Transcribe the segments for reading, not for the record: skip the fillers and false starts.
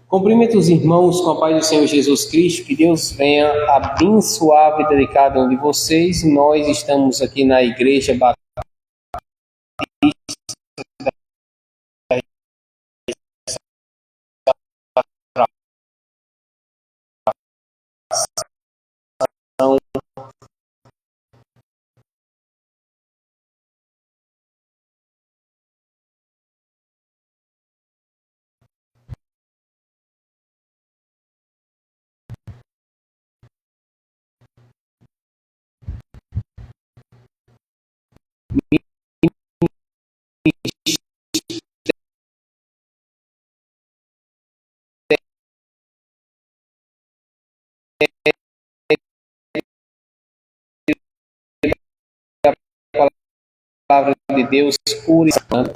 Cumprimento os irmãos com a paz do Senhor Jesus Cristo, que Deus venha abençoar a vida de cada um de vocês. Nós estamos aqui na Igreja Batista Palavra de Deus pura e santa.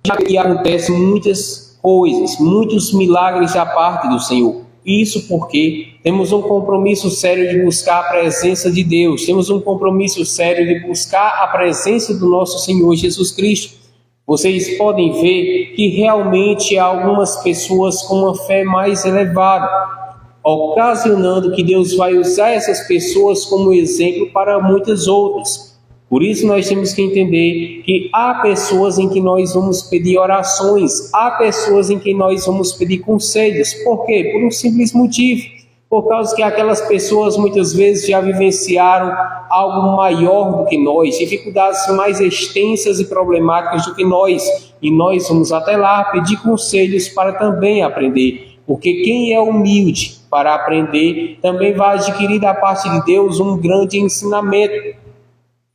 Já que acontecem muitas coisas, muitos milagres da parte do Senhor. Isso porque temos um compromisso sério de buscar a presença de Deus, temos um compromisso sério de buscar a presença do nosso Senhor Jesus Cristo. Vocês podem ver que realmente há algumas pessoas com uma fé mais elevada, ocasionando que Deus vai usar essas pessoas como exemplo para muitas outras. Por isso nós temos que entender que há pessoas em que nós vamos pedir orações, há pessoas em que nós vamos pedir conselhos. Por quê? Por um simples motivo. Por causa que aquelas pessoas muitas vezes já vivenciaram algo maior do que nós, dificuldades mais extensas e problemáticas do que nós. E nós vamos até lá pedir conselhos para também aprender. Porque quem é humilde para aprender também vai adquirir da parte de Deus um grande ensinamento.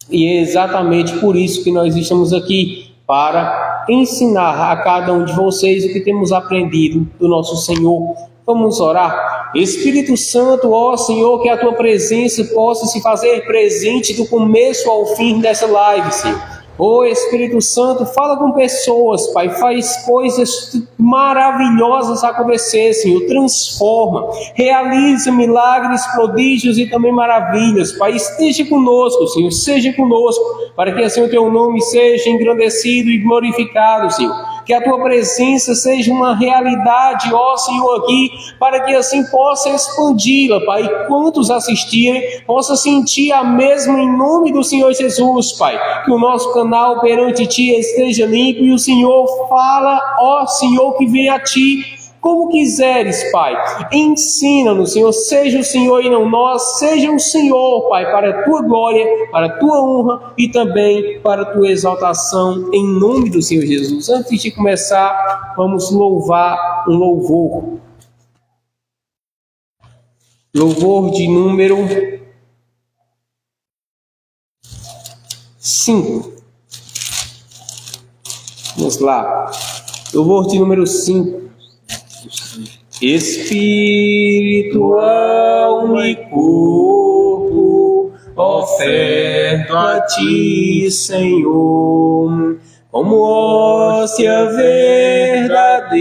E é exatamente por isso que nós estamos aqui, para ensinar a cada um de vocês o que temos aprendido do nosso Senhor. Vamos orar. Espírito Santo, ó Senhor, que a tua presença possa se fazer presente do começo ao fim dessa live, Senhor. Ô Espírito Santo, fala com pessoas, Pai, faz coisas maravilhosas acontecer, Senhor, transforma, realiza milagres, prodígios e também maravilhas, Pai, esteja conosco, Senhor, seja conosco, para que assim o teu nome seja engrandecido e glorificado, Senhor. Que a tua presença seja uma realidade, ó Senhor, aqui, para que assim possa expandi-la, Pai, e quantos assistirem, possa sentir a mesma em nome do Senhor Jesus, Pai, que o nosso canal perante Ti esteja limpo e o Senhor fala, ó Senhor, que vem a Ti, como quiseres, Pai, ensina-nos, Senhor, seja o Senhor e não nós, seja o Senhor, Pai, para a Tua glória, para a Tua honra e também para a Tua exaltação, em nome do Senhor Jesus. Antes de começar, vamos louvar um louvor. Louvor de número 5. Vamos lá. Louvor de número 5. Espírito, alma e corpo, oferto a Ti, Senhor, como hóstia verdadeira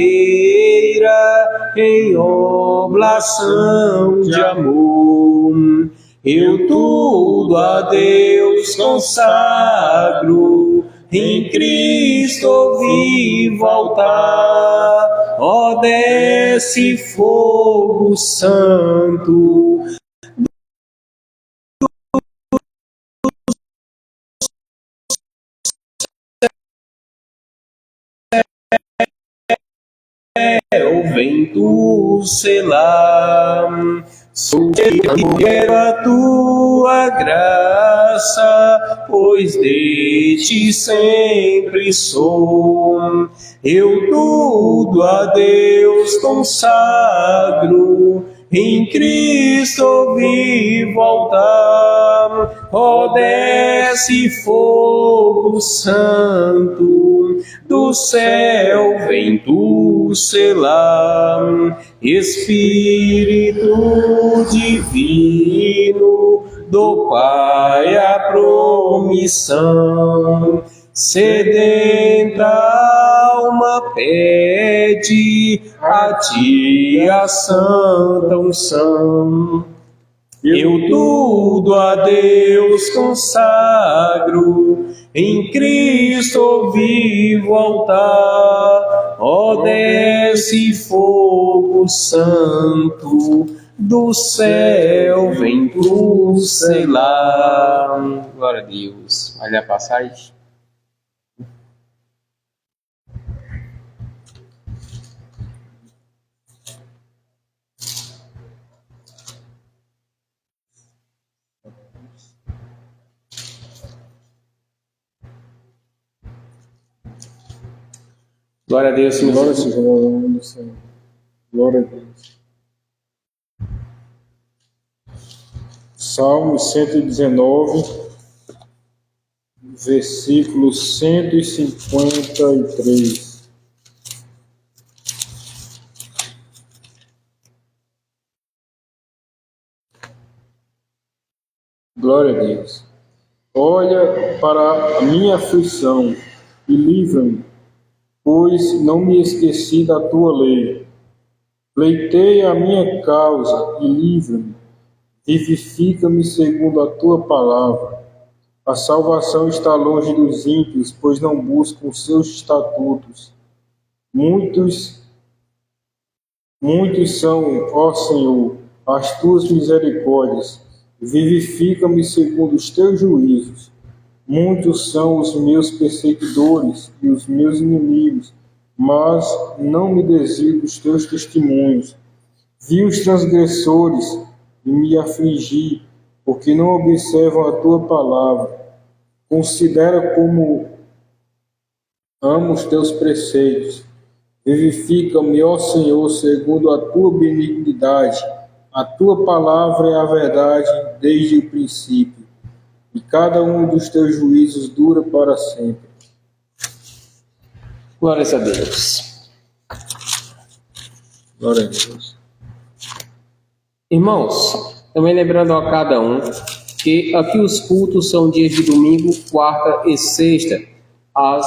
em oblação de amor. Eu tudo a Deus consagro, em Cristo vivo altar. Ó, desce fogo santo o vento selar. Sou quero a tua graça, pois de Ti sempre sou. Eu tudo a Deus consagro, em Cristo vivo altar. Ó, desce fogo santo, do céu vem tu selar. Espírito divino, do Pai a promissão, sedenta alma pede a Ti a santa unção. Eu tudo a Deus consagro, em Cristo vivo altar. Ó, desce fogo santo, do céu vem pro selar. Glória a Deus. Olha a passagem. Glória a Deus, Senhor. Glória a Deus. Glória a Deus. Salmo 119, versículo 153. Glória a Deus. Olha para a minha aflição e livra-me, pois não me esqueci da tua lei. Pleiteia a minha causa e livra-me. Vivifica-me segundo a tua palavra. A salvação está longe dos ímpios, pois não buscam os seus estatutos. Muitos são, ó Senhor, as tuas misericórdias. Vivifica-me segundo os teus juízos. Muitos são os meus perseguidores e os meus inimigos, mas não me desvio dos teus testemunhos. Vi os transgressores e me afligi, porque não observam a tua palavra. Considera como amo os teus preceitos. Vivifica-me, ó Senhor, segundo a tua benignidade. A tua palavra é a verdade desde o princípio, e cada um dos teus juízos dura para sempre. Glórias a Deus. Glória a Deus. Irmãos, também lembrando a cada um que aqui os cultos são dias de domingo, quarta e sexta, às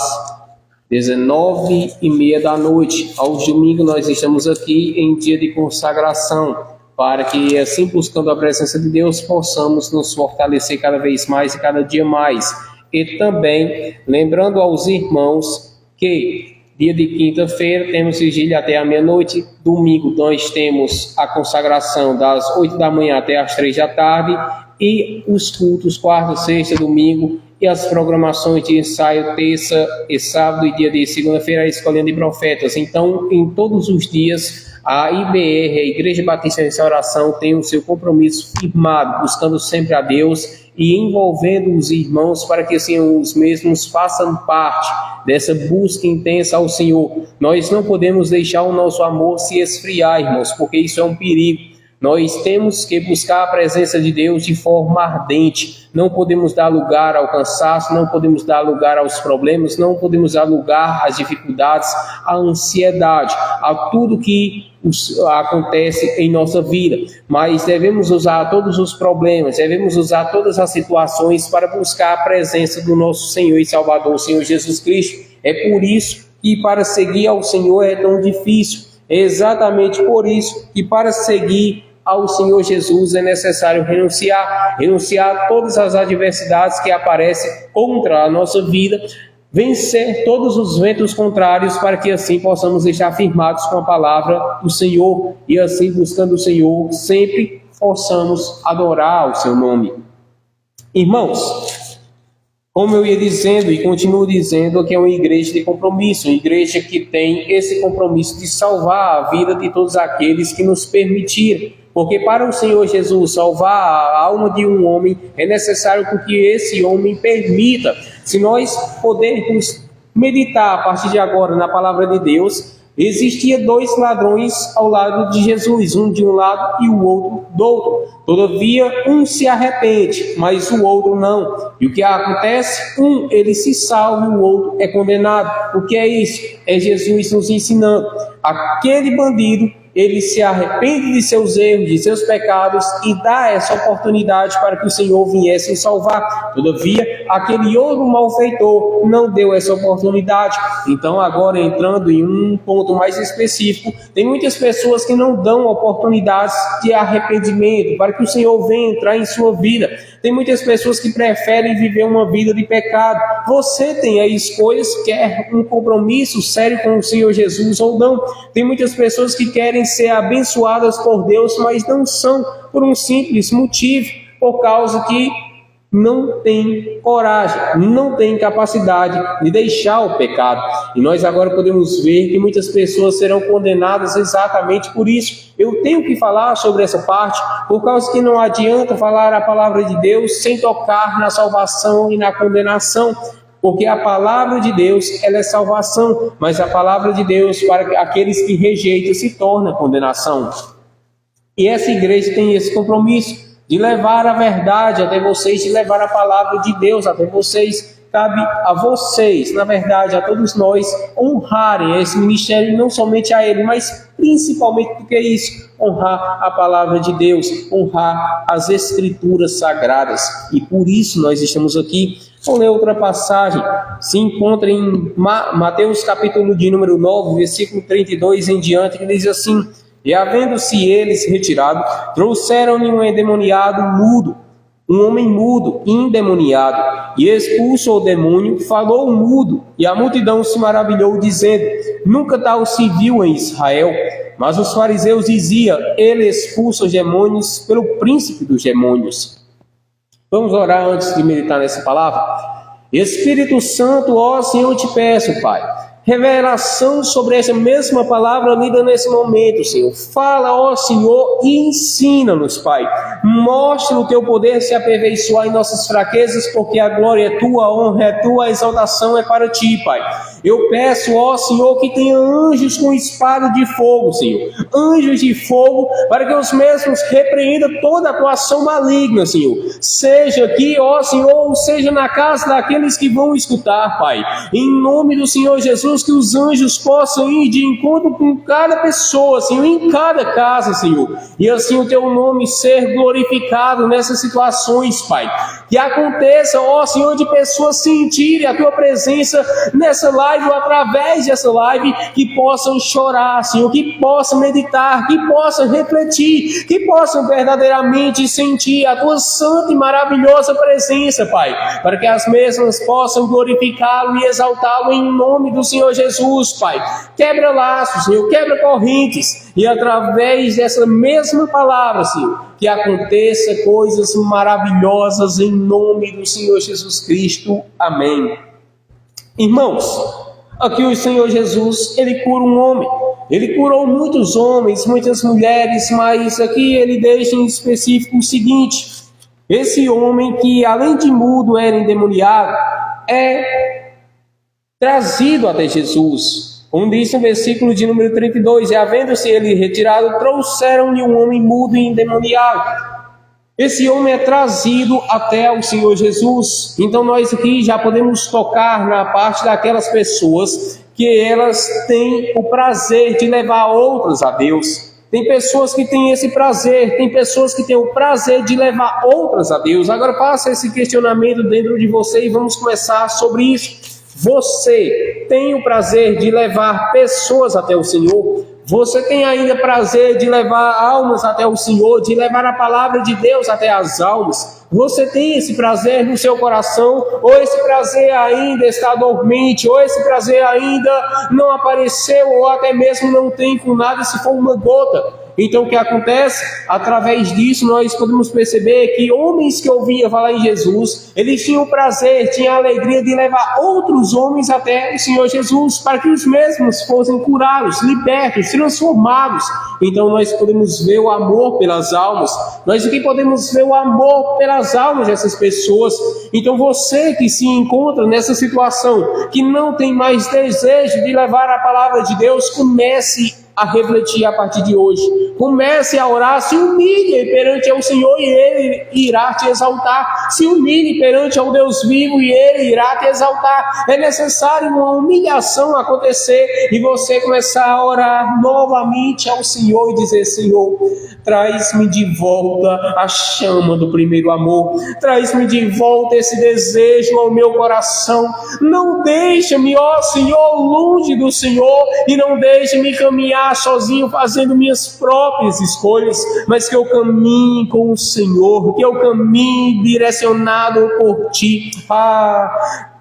19h30 da noite. Aos domingos nós estamos aqui em dia de consagração, para que assim, buscando a presença de Deus, possamos nos fortalecer cada vez mais e cada dia mais. E também lembrando aos irmãos que dia de quinta-feira temos vigília até a meia-noite. Domingo nós temos a consagração das 8 da manhã até as 3 da tarde. E os cultos quarta, sexta, domingo. E as programações de ensaio terça e sábado e dia de segunda-feira a Escolinha de Profetas. Então, em todos os dias, a IBR, a Igreja Batista de Restauração, tem o seu compromisso firmado, buscando sempre a Deus e envolvendo os irmãos para que assim os mesmos façam parte dessa busca intensa ao Senhor. Nós não podemos deixar o nosso amor se esfriar, irmãos, porque isso é um perigo. Nós temos que buscar a presença de Deus de forma ardente. Não podemos dar lugar ao cansaço, não podemos dar lugar aos problemas, não podemos dar lugar às dificuldades, à ansiedade, a tudo que acontece em nossa vida. Mas devemos usar todos os problemas, devemos usar todas as situações para buscar a presença do nosso Senhor e Salvador, o Senhor Jesus Cristo. É por isso que para seguir ao Senhor é tão difícil. É exatamente por isso que para seguir ao Senhor Jesus é necessário renunciar a todas as adversidades que aparecem contra a nossa vida, vencer todos os ventos contrários para que assim possamos estar firmados com a palavra do Senhor e assim buscando o Senhor sempre possamos adorar o seu nome. Irmãos, como eu ia dizendo e continuo dizendo, que é uma igreja de compromisso, uma igreja que tem esse compromisso de salvar a vida de todos aqueles que nos permitirem. Porque para o Senhor Jesus salvar a alma de um homem, é necessário que esse homem permita. Se nós pudermos meditar a partir de agora na palavra de Deus, existia 2 ladrões ao lado de Jesus, um de um lado e o outro do outro. Todavia, um se arrepende, mas o outro não. E o que acontece? Um, ele se salva e o outro é condenado. O que é isso? É Jesus nos ensinando. Aquele bandido, ele se arrepende de seus erros, de seus pecados e dá essa oportunidade para que o Senhor viesse o salvar. Todavia, aquele outro malfeitor não deu essa oportunidade. Então, agora entrando em um ponto mais específico, tem muitas pessoas que não dão oportunidades de arrependimento para que o Senhor venha entrar em sua vida. Tem muitas pessoas que preferem viver uma vida de pecado. Você tem aí escolhas, quer um compromisso sério com o Senhor Jesus ou não. Tem muitas pessoas que querem ser abençoadas por Deus, mas não são, por um simples motivo, por causa que não tem coragem, não tem capacidade de deixar o pecado. E nós agora podemos ver que muitas pessoas serão condenadas exatamente por isso. Eu tenho que falar sobre essa parte, por causa que não adianta falar a palavra de Deus sem tocar na salvação e na condenação. Porque a palavra de Deus, ela é salvação, mas a palavra de Deus para aqueles que rejeitam se torna condenação. E essa igreja tem esse compromisso de levar a verdade até vocês, de levar a palavra de Deus até vocês. Cabe a vocês, na verdade, a todos nós, honrarem esse ministério, não somente a ele, mas principalmente porque isso, honrar a palavra de Deus, honrar as escrituras sagradas. E por isso nós estamos aqui. Vamos ler outra passagem, se encontra em Mateus capítulo de número 9, versículo 32 em diante, que diz assim: e havendo-se eles retirado, trouxeram-lhe um endemoniado mudo, um homem mudo, endemoniado, e expulso o demônio, falou mudo, e a multidão se maravilhou, dizendo: nunca tal se viu em Israel. Mas os fariseus diziam: ele expulsa os demônios pelo príncipe dos demônios. Vamos orar antes de meditar nessa palavra? Espírito Santo, ó Senhor, eu te peço, Pai, revelação sobre essa mesma palavra lida nesse momento, Senhor. Fala, ó Senhor, e ensina-nos, Pai. Mostra o teu poder se aperfeiçoar em nossas fraquezas, porque a glória é tua, a honra é tua, a exaltação é para ti, Pai. Eu peço, ó Senhor, que tenha anjos com espada de fogo, Senhor. Anjos de fogo, para que os mesmos repreendam toda atuação maligna, Senhor. Seja aqui, ó Senhor, seja na casa daqueles que vão escutar, Pai. Em nome do Senhor Jesus, que os anjos possam ir de encontro com cada pessoa, Senhor, em cada casa, Senhor. E assim o teu nome ser glorificado nessas situações, Pai. Que aconteça, ó Senhor, de pessoas sentirem a tua presença nessa live ou através dessa live, que possam chorar, Senhor, que possam meditar, que possam refletir, que possam verdadeiramente sentir a tua santa e maravilhosa presença, Pai, para que as mesmas possam glorificá-lo e exaltá-lo em nome do Senhor Jesus, Pai. Quebra laços, Senhor, quebra correntes, e através dessa mesma palavra, Senhor, que aconteça coisas maravilhosas em nome do Senhor Jesus Cristo. Amém. Irmãos, aqui o Senhor Jesus, ele cura um homem. Ele curou muitos homens, muitas mulheres, mas aqui ele deixa em específico o seguinte: esse homem que além de mudo era endemoniado, é trazido até Jesus. Como diz no versículo de número 32, e havendo-se ele retirado, trouxeram-lhe um homem mudo e endemoniado. Esse homem é trazido até o Senhor Jesus. Então nós aqui já podemos tocar na parte daquelas pessoas que elas têm o prazer de levar outras a Deus. Tem pessoas que têm esse prazer, tem pessoas que têm o prazer de levar outras a Deus. Agora faça esse questionamento dentro de você e vamos começar sobre isso. Você tem o prazer de levar pessoas até o Senhor? Você tem ainda prazer de levar almas até o Senhor, de levar a palavra de Deus até as almas? Você tem esse prazer no seu coração? Ou esse prazer ainda está dormente? Ou esse prazer ainda não apareceu? Ou até mesmo não tem com nada, se for uma gota? Então o que acontece? Através disso nós podemos perceber que homens que ouviam falar em Jesus, eles tinham o prazer, tinham a alegria de levar outros homens até o Senhor Jesus, para que os mesmos fossem curados, libertos, transformados. Então nós podemos ver o amor pelas almas, nós aqui podemos ver o amor pelas almas dessas pessoas. Então você que se encontra nessa situação, que não tem mais desejo de levar a palavra de Deus, comece a refletir a partir de hoje. Comece a orar, se humilhe perante ao Senhor e Ele irá te exaltar. Se humilhe perante ao Deus vivo e Ele irá te exaltar. É necessário uma humilhação acontecer e você começar a orar novamente ao Senhor e dizer: Senhor, traz-me de volta a chama do primeiro amor. Traz-me de volta esse desejo ao meu coração. Não deixe-me, ó Senhor, longe do Senhor, e não deixe-me caminhar caminhar sozinho fazendo minhas próprias escolhas, mas que eu caminhe com o Senhor, que eu caminhe direcionado por Ti.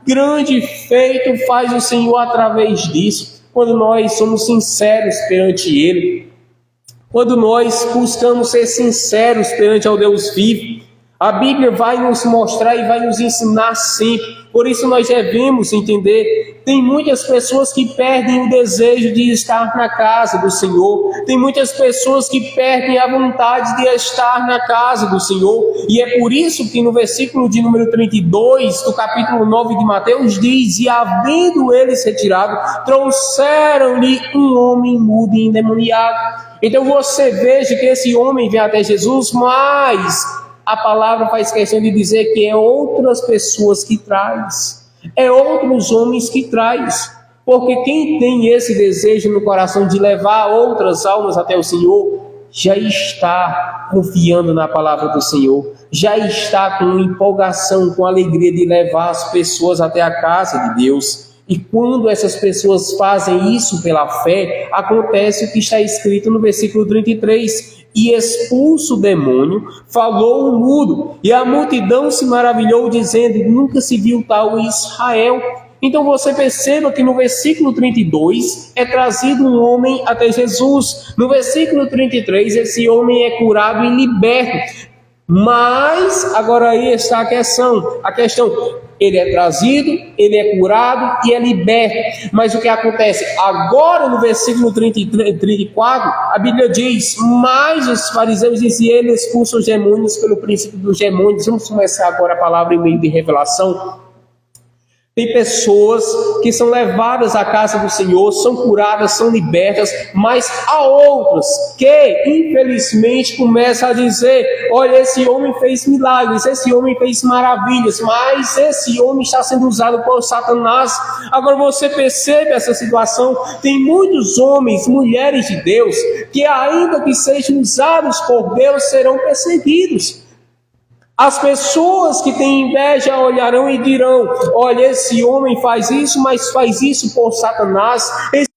Grande feito faz o Senhor através disso, quando nós somos sinceros perante Ele, quando nós buscamos ser sinceros perante ao Deus vivo. A Bíblia vai nos mostrar e vai nos ensinar sempre. Por isso nós devemos entender, tem muitas pessoas que perdem o desejo de estar na casa do Senhor, tem muitas pessoas que perdem a vontade de estar na casa do Senhor, e é por isso que no versículo de número 32 do capítulo 9 de Mateus diz: e havendo eles retirado, trouxeram-lhe um homem mudo e endemoniado. Então você veja que esse homem vem até Jesus, mas a palavra faz questão de dizer que é outras pessoas que traz, é outros homens que traz, porque quem tem esse desejo no coração de levar outras almas até o Senhor, já está confiando na palavra do Senhor, já está com empolgação, com alegria de levar as pessoas até a casa de Deus. E quando essas pessoas fazem isso pela fé, acontece o que está escrito no versículo 33: e expulso o demônio, falou o mudo, e a multidão se maravilhou, dizendo: nunca se viu tal em Israel. Então você perceba que no versículo 32 é trazido um homem até Jesus. No versículo 33, esse homem é curado e liberto. Mas, agora aí está a questão, ele é trazido, ele é curado e é liberto. Mas o que acontece? Agora no versículo 34, a Bíblia diz: mas os fariseus diziam: ele expulsa os demônios pelo princípio dos demônios. Vamos começar agora a palavra em meio de revelação. Tem pessoas que são levadas à casa do Senhor, são curadas, são libertas, mas há outras que, infelizmente, começam a dizer: olha, esse homem fez milagres, esse homem fez maravilhas, mas esse homem está sendo usado por Satanás. Agora você percebe essa situação? Tem muitos homens, mulheres de Deus, que ainda que sejam usados por Deus, serão perseguidos. As pessoas que têm inveja olharão e dirão: olha, esse homem faz isso, mas faz isso por Satanás. Esse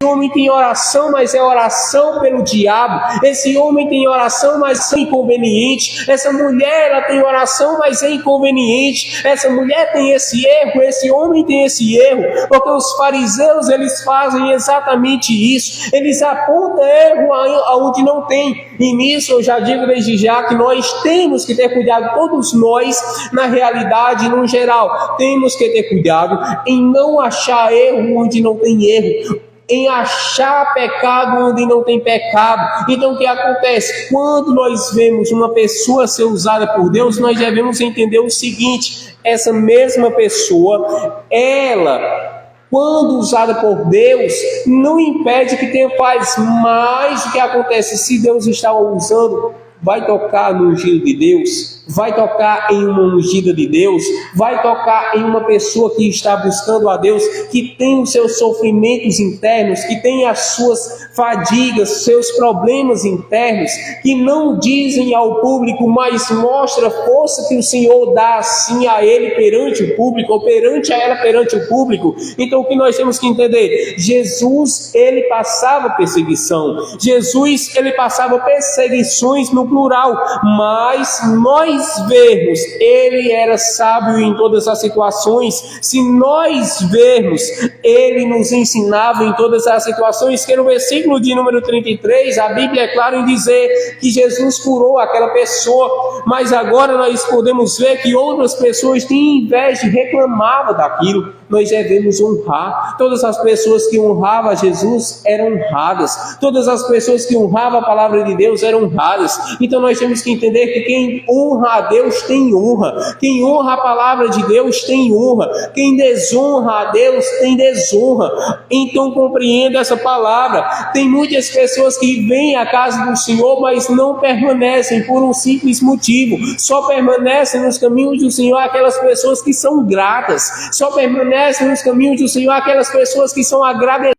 homem tem oração, mas é oração pelo diabo. Esse homem tem oração, mas é inconveniente. Essa mulher, ela tem oração, mas é inconveniente. Essa mulher tem esse erro, esse homem tem esse erro. Porque os fariseus, eles fazem exatamente isso. Eles apontam erro aonde não tem. E nisso eu já digo desde já que nós temos que ter cuidado, todos nós, na realidade, no geral, temos que ter cuidado em não achar erro onde não tem erro, em achar pecado onde não tem pecado. Então o que acontece? Quando nós vemos uma pessoa ser usada por Deus, nós devemos entender o seguinte: essa mesma pessoa, ela, quando usada por Deus, não impede que tenha paz, mas o que acontece? Se Deus está usando, vai tocar no ungido de Deus, vai tocar em uma ungida de Deus, vai tocar em uma pessoa que está buscando a Deus, que tem os seus sofrimentos internos, que tem as suas fadigas, seus problemas internos, que não dizem ao público, mas mostra a força que o Senhor dá assim a ele perante o público, ou perante a ela perante o público. Então o que nós temos que entender? Jesus, ele passava perseguição, Jesus, ele passava perseguições no plural, mas nós vermos, ele era sábio em todas as situações. Se nós vermos, ele nos ensinava em todas as situações, que no versículo de número 33, a Bíblia é clara em dizer que Jesus curou aquela pessoa, mas agora nós podemos ver que outras pessoas têm inveja e reclamavam daquilo. Nós devemos honrar. Todas as pessoas que honravam a Jesus eram honradas, todas as pessoas que honravam a palavra de Deus eram honradas. Então nós temos que entender que quem honra a Deus tem honra, quem honra a palavra de Deus tem honra, quem desonra a Deus tem desonra. Então compreenda essa palavra. Tem muitas pessoas que vêm à casa do Senhor, mas não permanecem por um simples motivo. Só permanecem nos caminhos do Senhor aquelas pessoas que são gratas, só permanecem nos caminhos do Senhor aquelas pessoas que são agradecidas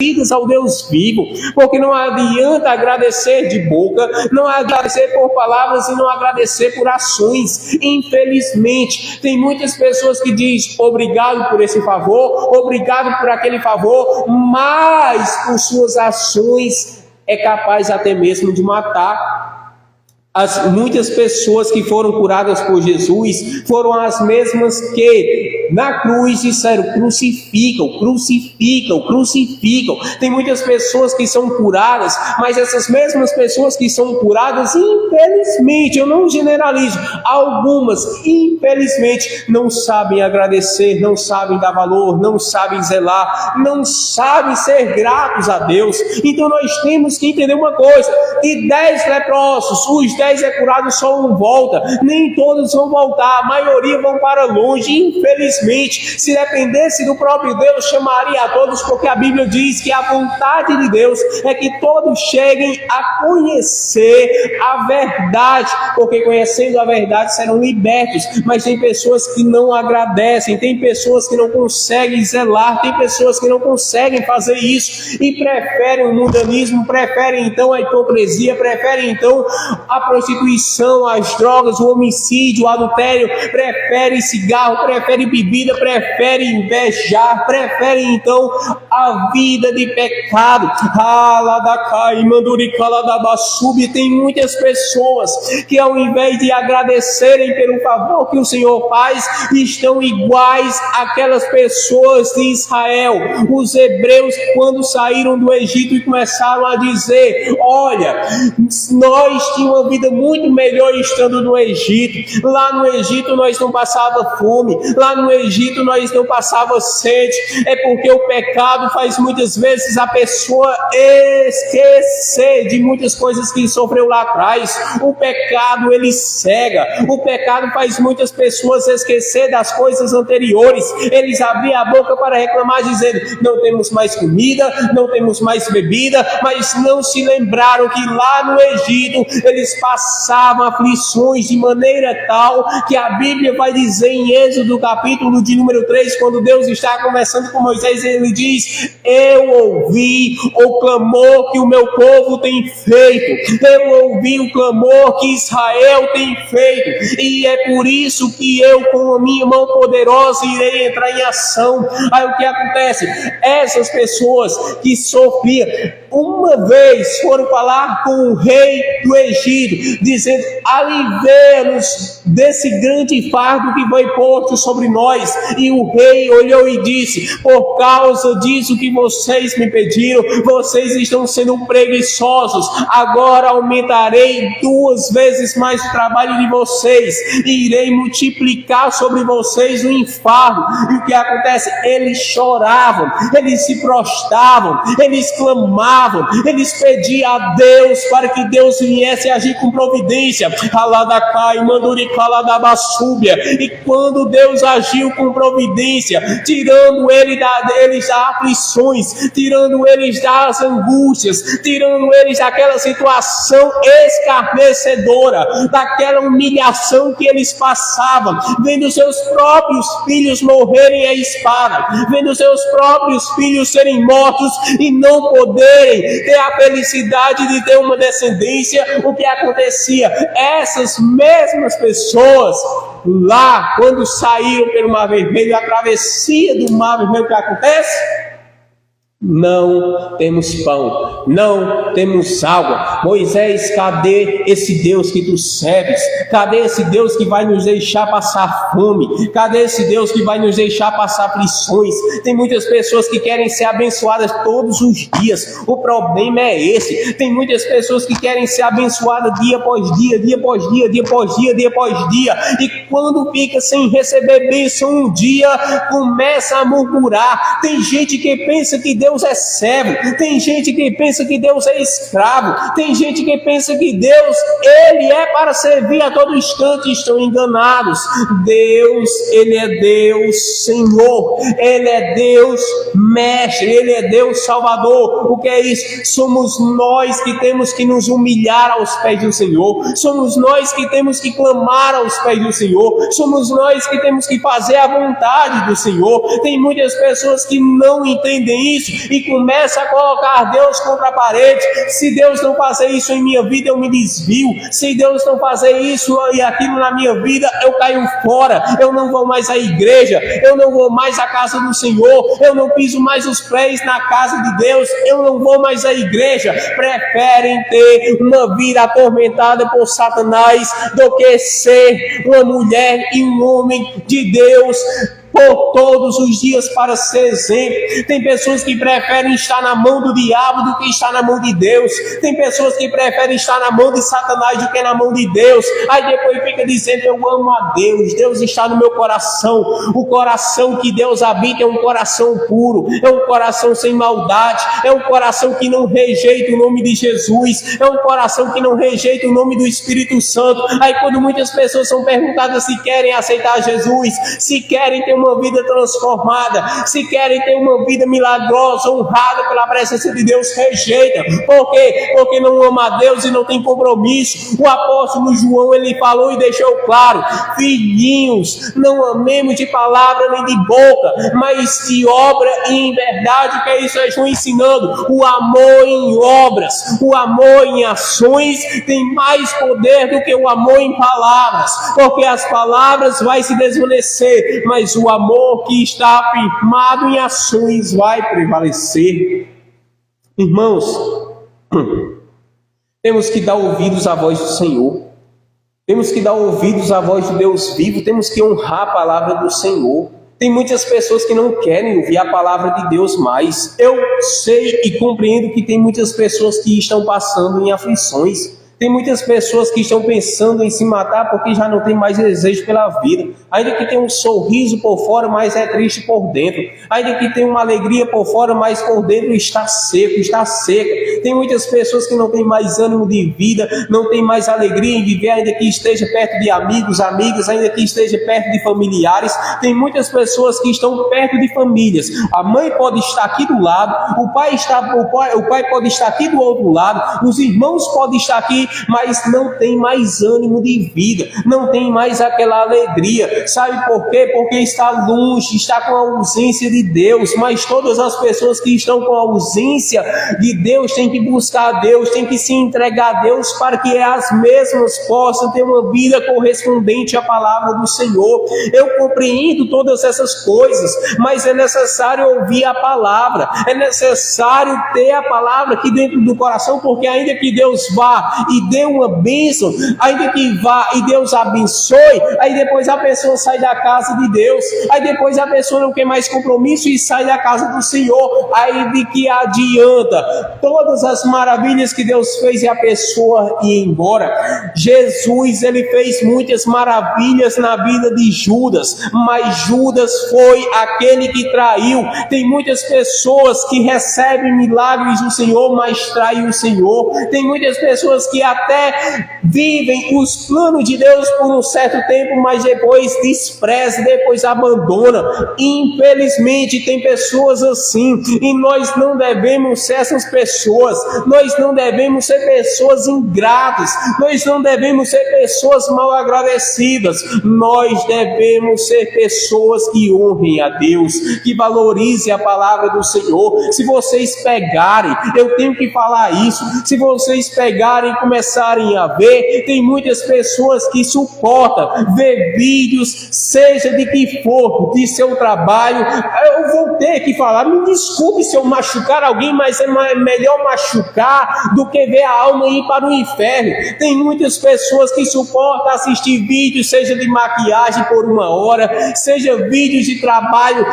agradecidas ao Deus vivo, porque não adianta agradecer de boca, não agradecer por palavras e não agradecer por ações. Infelizmente, tem muitas pessoas que dizem obrigado por esse favor, obrigado por aquele favor, mas por suas ações é capaz até mesmo de matar. Muitas pessoas que foram curadas por Jesus foram as mesmas que na cruz disseram: crucificam, crucificam, crucificam. Tem muitas pessoas que são curadas, mas essas mesmas pessoas que são curadas, infelizmente, eu não generalizo, algumas, infelizmente, não sabem agradecer, não sabem dar valor, não sabem zelar, não sabem ser gratos a Deus. Então nós temos que entender uma coisa: de 10 leprosos, os 10 é curado, só um volta. Nem todos vão voltar, a maioria vão para longe. Infelizmente, se dependesse do próprio Deus, chamaria a todos, porque a Bíblia diz que a vontade de Deus é que todos cheguem a conhecer a verdade, porque conhecendo a verdade serão libertos. Mas tem pessoas que não agradecem, tem pessoas que não conseguem zelar, tem pessoas que não conseguem fazer isso e preferem o mundanismo, preferem então a hipocrisia, preferem então a prostituição, as drogas, o homicídio, o adultério, prefere cigarro, prefere bebida, prefere invejar, prefere então a vida de pecado. Tem muitas pessoas que ao invés de agradecerem pelo favor que o Senhor faz, estão iguais àquelas pessoas de Israel, os hebreus, quando saíram do Egito e começaram a dizer: olha, nós tínhamos uma vida muito melhor estando no Egito. Lá no Egito nós não passava fome, lá no Egito nós não passava sede. É porque o pecado faz muitas vezes a pessoa esquecer de muitas coisas que sofreu lá atrás. O pecado, ele cega. O pecado faz muitas pessoas esquecer das coisas anteriores. Eles abriam a boca para reclamar, dizendo: não temos mais comida, não temos mais bebida, mas não se lembraram que lá no Egito eles passavam aflições de maneira tal que a Bíblia vai dizer em Êxodo capítulo de número 3, quando Deus está conversando com Moisés, ele diz: eu ouvi o clamor que o meu povo tem feito, eu ouvi o clamor que Israel tem feito, e é por isso que eu, com a minha mão poderosa, irei entrar em ação. Aí o que acontece? Essas pessoas que sofriam, uma vez foram falar com o rei do Egito, dizendo: alivia-nos desse grande fardo que foi posto sobre nós. E o rei olhou e disse: por causa disso que vocês me pediram, vocês estão sendo preguiçosos, agora aumentarei 2 vezes mais o trabalho de vocês, e irei multiplicar sobre vocês o enfardo. E o que acontece? Eles choravam, eles se prostravam, eles clamavam, eles pediam a Deus para que Deus viesse agir com providência. E quando Deus agiu com providência, tirando eles das aflições, tirando eles das angústias, tirando eles daquela situação escarnecedora, daquela humilhação que eles passavam, vendo seus próprios filhos morrerem à espada, vendo seus próprios filhos serem mortos e não poderem ter a felicidade de ter uma descendência, o que acontecia? Essas mesmas pessoas lá, quando saíram pelo Mar Vermelho, a travessia do Mar Vermelho, o que acontece? Não temos pão, não temos água. Moisés, cadê esse Deus que tu serves? Cadê esse Deus que vai nos deixar passar fome? Cadê esse Deus que vai nos deixar passar aflições? Tem muitas pessoas que querem ser abençoadas todos os dias. O problema é esse. Tem muitas pessoas que querem ser abençoadas dia após dia, dia após dia, dia após dia, dia após dia. E quando fica sem receber bênção um dia, começa a murmurar. Tem gente que pensa que Deus é servo, tem gente que pensa que Deus é escravo, tem gente que pensa que Deus, ele é para servir a todo instante. Estão enganados. Deus, ele é Deus Senhor, ele é Deus Mestre, ele é Deus Salvador. O que é isso? Somos nós que temos que nos humilhar aos pés do Senhor, somos nós que temos que clamar aos pés do Senhor, somos nós que temos que fazer a vontade do Senhor. Tem muitas pessoas que não entendem isso e começa a colocar Deus contra a parede. Se Deus não fazer isso em minha vida, eu me desvio. Se Deus não fazer isso e aquilo na minha vida, eu caio fora. Eu não vou mais à igreja, eu não vou mais à casa do Senhor, eu não piso mais os pés na casa de Deus, eu não vou mais à igreja. Preferem ter uma vida atormentada por Satanás do que ser uma mulher e um homem de Deus por todos os dias para ser exemplo. Tem pessoas que preferem estar na mão do diabo do que estar na mão de Deus. Tem pessoas que preferem estar na mão de Satanás do que na mão de Deus. Aí depois fica dizendo: eu amo a Deus, Deus está no meu coração. O coração que Deus habita é um coração puro, é um coração sem maldade, é um coração que não rejeita o nome de Jesus, é um coração que não rejeita o nome do Espírito Santo. Aí quando muitas pessoas são perguntadas se querem aceitar Jesus, se querem ter uma vida transformada, se querem ter uma vida milagrosa, honrada pela presença de Deus, rejeitam. Por quê? Porque não ama a Deus e não tem compromisso. O apóstolo João, ele falou e deixou claro: filhinhos, não amemos de palavra nem de boca, mas de obra e em verdade. O que é isso? É João ensinando: o amor em obras, o amor em ações tem mais poder do que o amor em palavras, porque as palavras vai se desvanecer, mas o amor que está firmado em ações vai prevalecer. Irmãos, temos que dar ouvidos à voz do Senhor, temos que dar ouvidos à voz de Deus vivo, temos que honrar a palavra do Senhor. Tem muitas pessoas que não querem ouvir a palavra de Deus mais. Eu sei e compreendo que tem muitas pessoas que estão passando em aflições. Tem muitas pessoas que estão pensando em se matar porque já não tem mais desejo pela vida. Ainda que tenha um sorriso por fora, mas é triste por dentro. Ainda que tenha uma alegria por fora, mas por dentro está seco, está seca. Tem muitas pessoas que não têm mais ânimo de vida, não têm mais alegria em viver, ainda que esteja perto de amigos, amigas, ainda que esteja perto de familiares. Tem muitas pessoas que estão perto de famílias. A mãe pode estar aqui do lado, o pai pode estar aqui do outro lado, os irmãos podem estar aqui, mas não tem mais ânimo de vida, não tem mais aquela alegria. Sabe por quê? Porque está longe, está com a ausência de Deus. Mas todas as pessoas que estão com a ausência de Deus têm que buscar a Deus, têm que se entregar a Deus, para que as mesmas possam ter uma vida correspondente à palavra do Senhor. Eu compreendo todas essas coisas, mas é necessário ouvir a palavra, é necessário ter a palavra aqui dentro do coração, porque ainda que Deus vá e dê uma bênção, ainda que vá e Deus abençoe, aí depois a pessoa sai da casa de Deus, aí depois a pessoa não quer mais compromisso e sai da casa do Senhor. Aí de que adianta todas as maravilhas que Deus fez e a pessoa ir embora? Jesus, ele fez muitas maravilhas na vida de Judas, mas Judas foi aquele que traiu. Tem muitas pessoas que recebem milagres do Senhor, mas traem o Senhor. Tem muitas pessoas que até vivem os planos de Deus por um certo tempo, mas depois desprezam, depois abandonam. Infelizmente tem pessoas assim, e nós não devemos ser essas pessoas. Nós não devemos ser pessoas ingratas, nós não devemos ser pessoas mal agradecidas. Nós devemos ser pessoas que honrem a Deus, que valorizem a palavra do Senhor. Se vocês pegarem, eu tenho que falar isso, se vocês pegarem e começarem a ver, tem muitas pessoas que suportam ver vídeos, seja de que for, de seu trabalho. Eu vou ter que falar, me desculpe se eu machucar alguém, mas é melhor machucar do que ver a alma ir para o inferno. Tem muitas pessoas que suportam assistir vídeos, seja de maquiagem por 1 hora, seja vídeos de trabalho,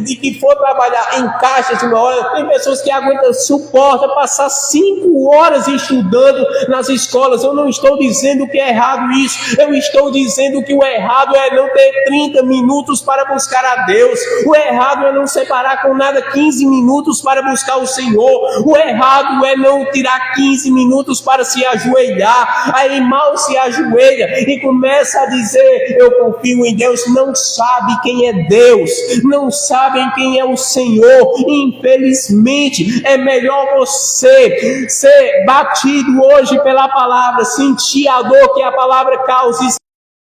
de que for trabalhar em caixas de 1 hora. Tem pessoas que aguentam, suportam passar 5 horas estudando nas escolas. Eu não estou dizendo que é errado isso, eu estou dizendo que o errado é não ter 30 minutos para buscar a Deus. O errado é não separar com nada 15 minutos para buscar o Senhor. O errado é não tirar 15 minutos para se ajoelhar. Aí mal se ajoelha e começa a dizer: eu confio em Deus. Não sabe quem é Deus, não sabem quem é o Senhor. Infelizmente é melhor você ser batido hoje pela palavra, sentir a dor que a palavra causa,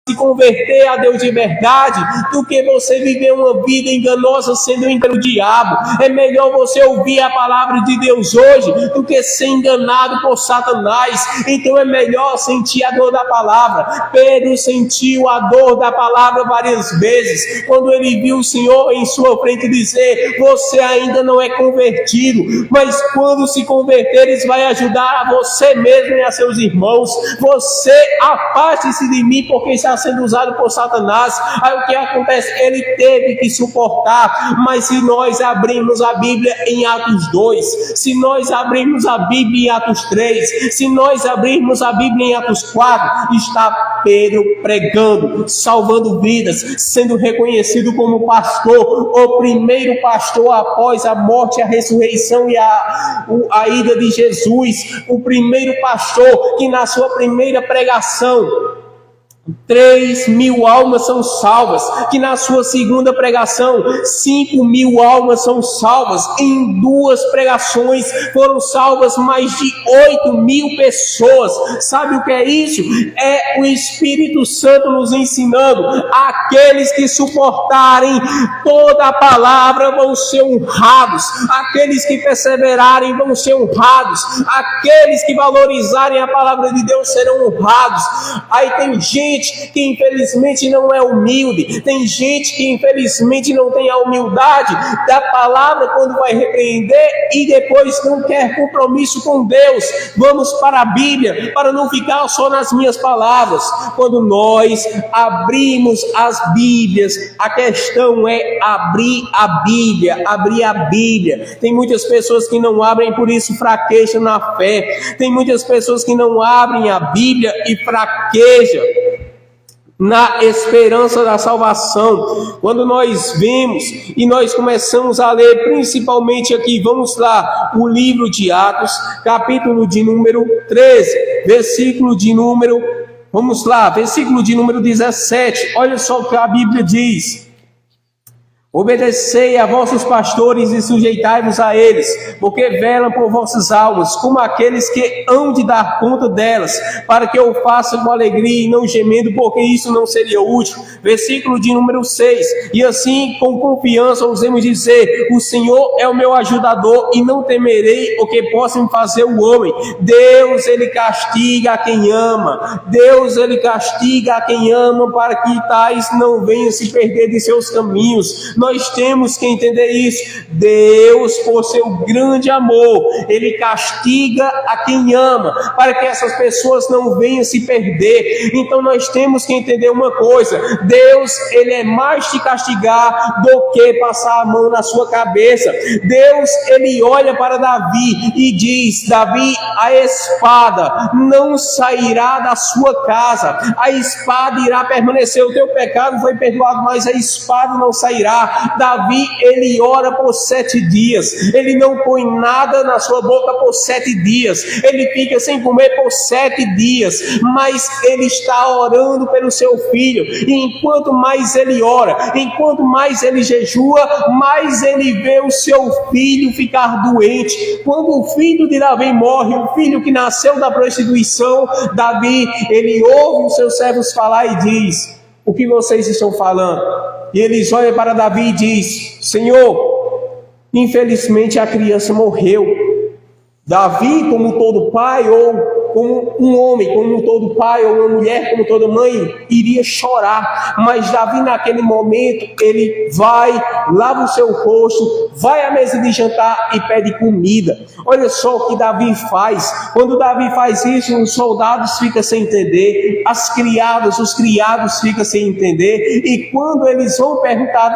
se converter a Deus de verdade do que você viver uma vida enganosa sendo engano do diabo. É melhor você ouvir a palavra de Deus hoje do que ser enganado por Satanás. Então é melhor sentir a dor da palavra. Pedro sentiu a dor da palavra várias vezes, quando ele viu o Senhor em sua frente dizer: você ainda não é convertido, mas quando se converteres vai ajudar a você mesmo e a seus irmãos. Você afaste-se de mim porque está sendo usado por Satanás. Aí o que acontece? Ele teve que suportar. Mas se nós abrirmos a Bíblia em Atos 2, se nós abrirmos a Bíblia em Atos 3, se nós abrirmos a Bíblia em Atos 4, está Pedro pregando, salvando vidas, sendo reconhecido como pastor, o primeiro pastor após a morte, a ressurreição e a ida de Jesus, o primeiro pastor que na sua primeira pregação 3.000 almas são salvas, que na sua segunda pregação 5.000 almas são salvas, em 2 pregações foram salvas mais de 8.000 pessoas. Sabe o que é isso? É o Espírito Santo nos ensinando: aqueles que suportarem toda a palavra vão ser honrados, aqueles que perseverarem vão ser honrados, aqueles que valorizarem a palavra de Deus serão honrados. Aí tem gente que infelizmente não é humilde, tem gente que infelizmente não tem a humildade da palavra quando vai repreender e depois não quer compromisso com Deus. Vamos para a Bíblia, para não ficar só nas minhas palavras. Quando nós abrimos as Bíblias, a questão é abrir a Bíblia, abrir a Bíblia. Tem muitas pessoas que não abrem, por isso fraquejam na fé. Tem muitas pessoas que não abrem a Bíblia e fraquejam na esperança da salvação. Quando nós vemos e nós começamos a ler, principalmente aqui, vamos lá, o livro de Atos, capítulo de número 13, versículo de número, vamos lá, versículo de número 17, olha só o que a Bíblia diz: obedecei a vossos pastores e sujeitai-vos a eles, porque velam por vossas almas, como aqueles que hão de dar conta delas, para que eu faça com alegria e não gemendo, porque isso não seria útil. Versículo de número 6, e assim com confiança ousemos dizer: o Senhor é o meu ajudador e não temerei o que possa me fazer o homem. Deus, ele castiga a quem ama, Deus, ele castiga a quem ama, para que tais não venham se perder de seus caminhos. Nós temos que entender isso. Deus, por seu grande amor, ele castiga a quem ama, para que essas pessoas não venham se perder. Então nós temos que entender uma coisa: Deus, ele é mais te castigar do que passar a mão na sua cabeça. Deus, ele olha para Davi e diz: Davi, a espada não sairá da sua casa, a espada irá permanecer. O teu pecado foi perdoado, mas a espada não sairá. Davi, ele ora por 7 dias, ele não põe nada na sua boca por 7 dias, ele fica sem comer por 7 dias, mas ele está orando pelo seu filho, e enquanto mais ele ora, enquanto mais ele jejua, mais ele vê o seu filho ficar doente. Quando o filho de Davi morre, o filho que nasceu da prostituição, Davi, ele ouve os seus servos falar e diz: o que vocês estão falando? E eles olham para Davi e diz: Senhor, infelizmente a criança morreu. Davi, como todo pai, ou como um homem, como todo pai, ou uma mulher, como toda mãe, iria chorar. Mas Davi, naquele momento, ele vai, lava o seu rosto, vai à mesa de jantar e pede comida. Olha só o que Davi faz. Quando Davi faz isso, os soldados ficam sem entender, os criados ficam sem entender. E quando eles vão perguntar,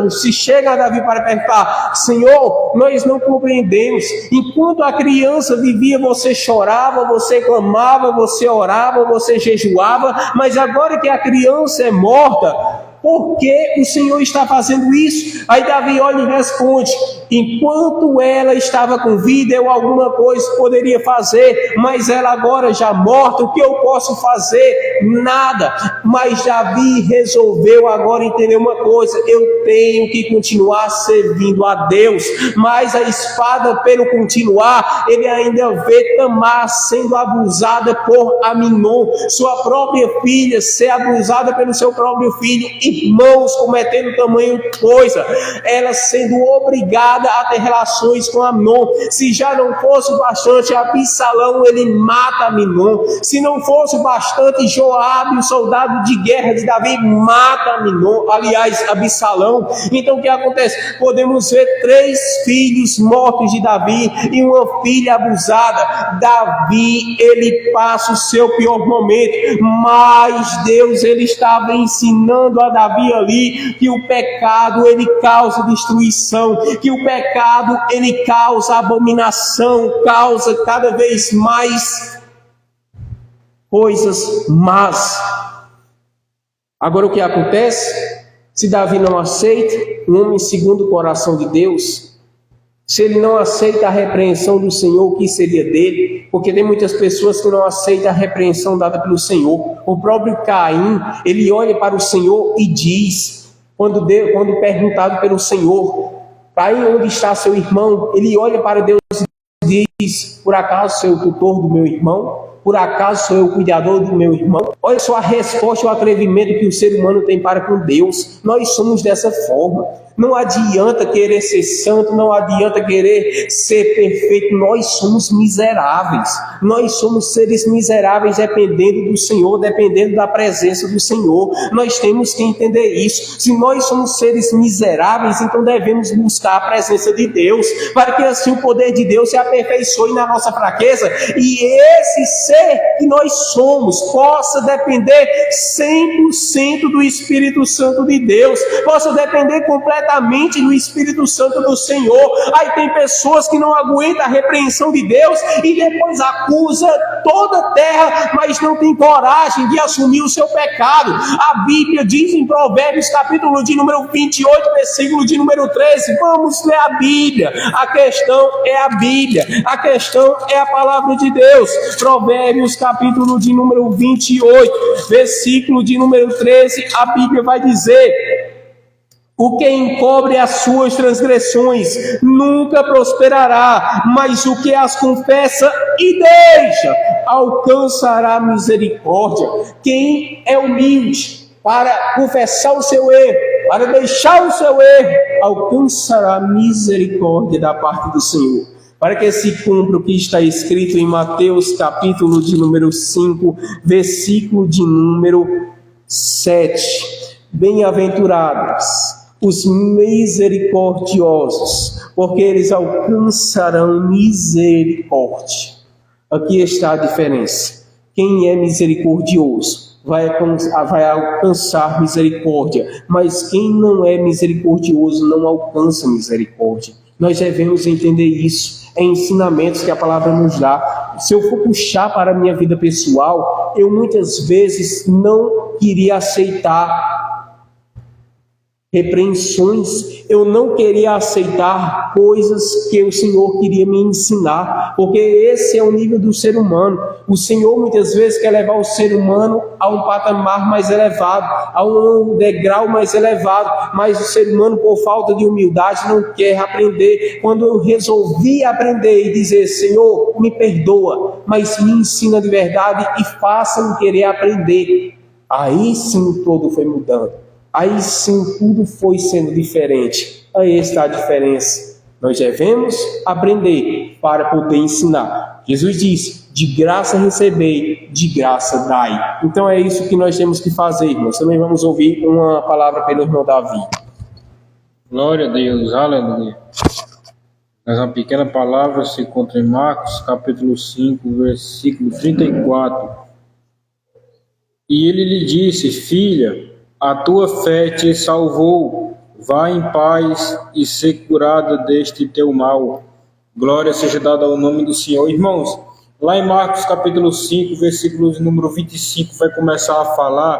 se chega a Davi para perguntar: Senhor, nós não compreendemos. Enquanto a criança vivia, você chorava, você clamava, você orava, você jejuava, mas agora que a criança é morta, Por que o Senhor está fazendo isso? Aí Davi olha e responde: enquanto ela estava com vida, eu alguma coisa poderia fazer, mas ela agora já morta, o que eu posso fazer? Nada. Mas Davi resolveu agora entender uma coisa: eu tenho que continuar servindo a Deus. Mas a espada, pelo continuar, ele ainda vê Tamar sendo abusada por Aminon, sua própria filha ser abusada pelo seu próprio filho, irmãos cometendo tamanho coisa, ela sendo obrigada a ter relações com Aminon. Se já não fosse bastante, Absalão, ele mata Aminon. Se não fosse bastante, Joabe, o soldado de guerra de Davi, mata Aminon, aliás, Absalão. Então o que acontece? Podemos ver 3 filhos mortos de Davi e uma filha abusada. Davi, ele passa o seu pior momento, mas Deus, ele estava ensinando a Davi ali que o pecado, ele causa destruição, que o pecado, ele causa abominação, causa cada vez mais coisas más. Agora o que acontece? Se Davi não aceita, um homem segundo o coração de Deus, se ele não aceita a repreensão do Senhor, o que seria dele? Porque tem muitas pessoas que não aceitam a repreensão dada pelo Senhor. O próprio Caim, ele olha para o Senhor e diz, quando perguntado pelo Senhor: Caim, onde está seu irmão? Ele olha para Deus e diz: por acaso sou eu o tutor do meu irmão? Por acaso sou eu o cuidador do meu irmão? Olha só a resposta e o atrevimento que o ser humano tem para com Deus. Nós somos dessa forma. Não adianta querer ser santo, não adianta querer ser perfeito. Nós somos miseráveis. Nós somos seres miseráveis dependendo do Senhor, dependendo da presença do Senhor. Nós temos que entender isso. Se nós somos seres miseráveis, então devemos buscar a presença de Deus, para que assim o poder de Deus se aperfeiçoe na nossa fraqueza, e esse ser que nós somos possa depender 100% do Espírito Santo de Deus, possa depender completamente do Espírito Santo do Senhor. Aí tem pessoas que não aguentam a repreensão de Deus e depois acusa toda a terra, mas não tem coragem de assumir o seu pecado. A Bíblia diz em Provérbios, capítulo de número 28, versículo de número 13. Vamos ler a Bíblia. A questão é a Bíblia, a questão é a palavra de Deus. Provérbios, capítulo de número 28, versículo de número 13, a Bíblia vai dizer: o que encobre as suas transgressões nunca prosperará, mas o que as confessa e deixa alcançará misericórdia. Quem é humilde para confessar o seu erro, para deixar o seu erro, alcançará misericórdia da parte do Senhor. Para que se cumpra o que está escrito em Mateus, capítulo de número 5, versículo de número 7. Bem-aventurados os misericordiosos, porque eles alcançarão misericórdia. Aqui está a diferença. Quem é misericordioso vai alcançar misericórdia, mas quem não é misericordioso não alcança misericórdia. Nós devemos entender isso. É ensinamentos que a palavra nos dá. Se eu for puxar para a minha vida pessoal, eu muitas vezes não queria aceitar repreensões, eu não queria aceitar coisas que o Senhor queria me ensinar, porque esse é o nível do ser humano. O Senhor muitas vezes quer levar o ser humano a um patamar mais elevado, a um degrau mais elevado, mas o ser humano, por falta de humildade, não quer aprender. Quando eu resolvi aprender e dizer: Senhor, me perdoa, mas me ensina de verdade e faça-me querer aprender, aí sim todo foi mudando. Aí sim tudo foi sendo diferente. Aí está a diferença. Nós devemos aprender para poder ensinar. Jesus disse: de graça recebei, de graça dai. Então é isso que nós temos que fazer, irmãos. Também vamos ouvir uma palavra pelo irmão Davi. Glória a Deus, aleluia. Mas uma pequena palavra se encontra em Marcos, capítulo 5, versículo 34. E ele lhe disse: filha, a tua fé te salvou, vá em paz e ser curada deste teu mal. Glória seja dada ao nome do Senhor. Irmãos, lá em Marcos capítulo 5, versículo número 25, vai começar a falar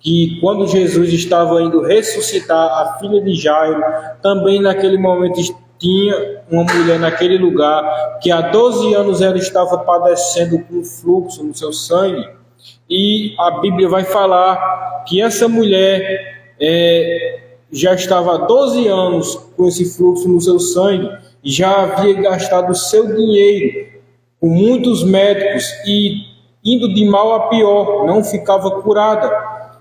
que quando Jesus estava indo ressuscitar a filha de Jairo, também naquele momento tinha uma mulher naquele lugar que há 12 anos ela estava padecendo com fluxo no seu sangue. E a Bíblia vai falar que essa mulher já estava há 12 anos com esse fluxo no seu sangue, e já havia gastado o seu dinheiro com muitos médicos e indo de mal a pior, não ficava curada,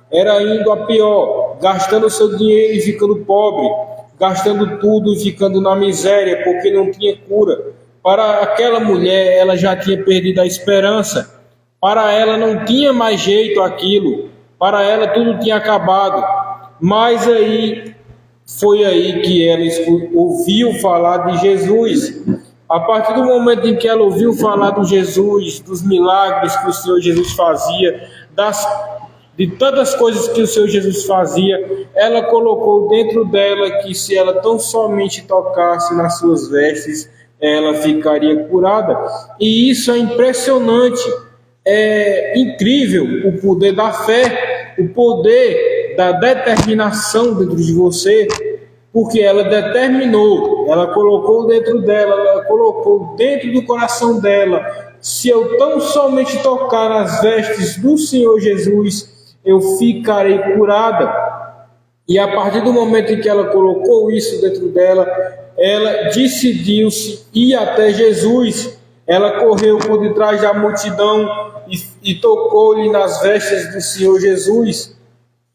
era indo a pior, gastando o seu dinheiro e ficando pobre, gastando tudo e ficando na miséria, porque não tinha cura. Para aquela mulher, ela já tinha perdido a esperança, para ela não tinha mais jeito aquilo, para ela tudo tinha acabado. Mas aí, foi aí que ela ouviu falar de Jesus. A partir do momento em que ela ouviu falar de Jesus, dos milagres que o Senhor Jesus fazia, de tantas coisas que o Senhor Jesus fazia, ela colocou dentro dela que se ela tão somente tocasse nas suas vestes, ela ficaria curada. E isso é impressionante, é incrível o poder da fé, o poder da determinação dentro de você, porque ela determinou, ela colocou dentro dela, ela colocou dentro do coração dela: se eu tão somente tocar nas vestes do Senhor Jesus, eu ficarei curada. E a partir do momento em que ela colocou isso dentro dela, ela decidiu-se ir até Jesus. Ela correu por detrás da multidão e tocou-lhe nas vestes do Senhor Jesus.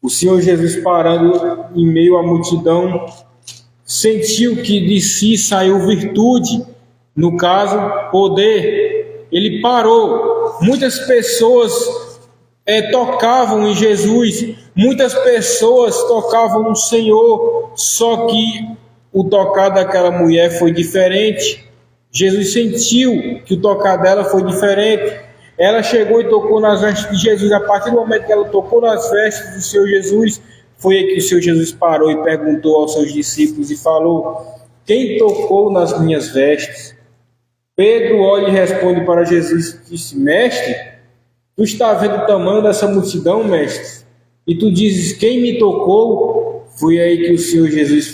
O Senhor Jesus, parando em meio à multidão, sentiu que de si saiu virtude, no caso, poder. Ele parou. Muitas pessoas tocavam em Jesus, muitas pessoas tocavam no Senhor, só que o tocar daquela mulher foi diferente. Jesus sentiu que o tocar dela foi diferente. Ela chegou e tocou nas vestes de Jesus. A partir do momento que ela tocou nas vestes do Senhor Jesus, foi aí que o Senhor Jesus parou e perguntou aos seus discípulos e falou: quem tocou nas minhas vestes? Pedro olha e responde para Jesus e disse: mestre, tu está vendo o tamanho dessa multidão, mestre? E tu dizes: quem me tocou? Foi aí que o Senhor Jesus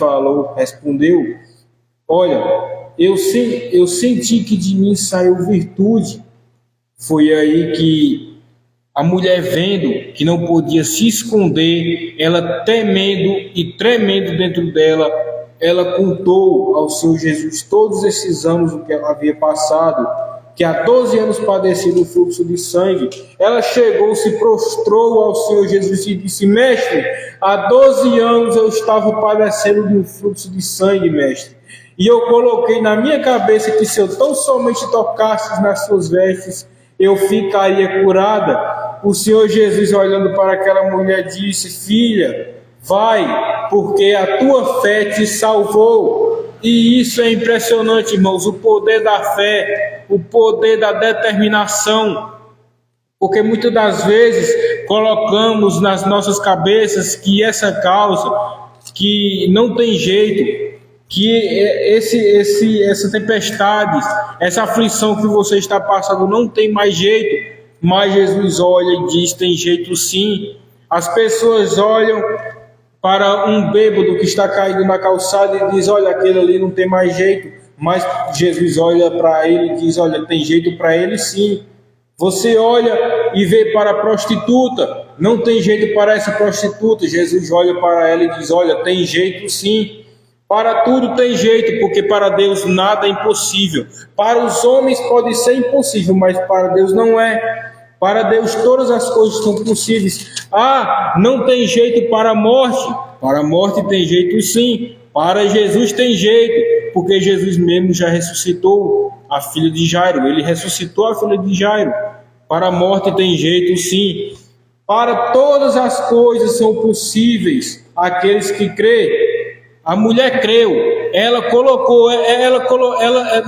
respondeu: olha, eu senti que de mim saiu virtude. Foi aí que a mulher, vendo que não podia se esconder, ela temendo e tremendo dentro dela, ela contou ao Senhor Jesus todos esses anos o que ela havia passado, que há 12 anos padecia do fluxo de sangue. Ela chegou, se prostrou ao Senhor Jesus e disse: mestre, há 12 anos eu estava padecendo de um fluxo de sangue, mestre. E eu coloquei na minha cabeça que se eu tão somente tocasse nas suas vestes, eu ficaria curada. O Senhor Jesus, olhando para aquela mulher, disse: filha, vai, porque a tua fé te salvou. E isso é impressionante, irmãos, o poder da fé, o poder da determinação, porque muitas das vezes colocamos nas nossas cabeças que essa causa, que não tem jeito, que essa tempestade, essa aflição que você está passando não tem mais jeito. Mas Jesus olha e diz: tem jeito sim. As pessoas olham para um bêbado que está caído na calçada e diz: olha, aquele ali não tem mais jeito. Mas Jesus olha para ele e diz: olha, tem jeito para ele sim. Você olha e vê para a prostituta, não tem jeito para essa prostituta. Jesus olha para ela e diz: olha, tem jeito sim. Para tudo tem jeito, porque para Deus nada é impossível. Para os homens pode ser impossível, mas para Deus não é. Para Deus todas as coisas são possíveis. Ah, não tem jeito para a morte. Para a morte tem jeito sim. Para Jesus tem jeito, porque Jesus mesmo já ressuscitou a filha de Jairo. Ele ressuscitou a filha de Jairo. Para a morte tem jeito sim. Para todas as coisas são possíveis aqueles que creem. A mulher creu, ela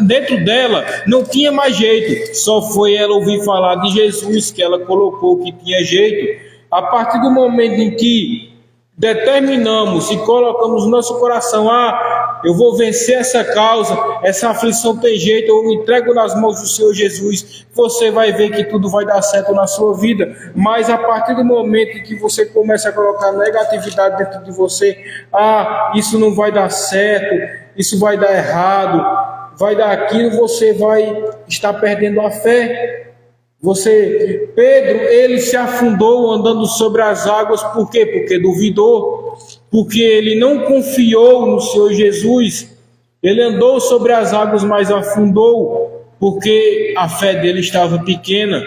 dentro dela não tinha mais jeito, só foi ela ouvir falar de Jesus que ela colocou que tinha jeito. A partir do momento em que determinamos e colocamos no nosso coração: eu vou vencer essa causa, essa aflição tem jeito, eu entrego nas mãos do Senhor Jesus, você vai ver que tudo vai dar certo na sua vida. Mas a partir do momento em que você começa a colocar negatividade dentro de você, isso não vai dar certo, isso vai dar errado, vai dar aquilo, você vai estar perdendo a fé. Pedro, ele se afundou andando sobre as águas, por quê? Porque duvidou, porque ele não confiou no Senhor Jesus. Ele andou sobre as águas, mas afundou, porque a fé dele estava pequena.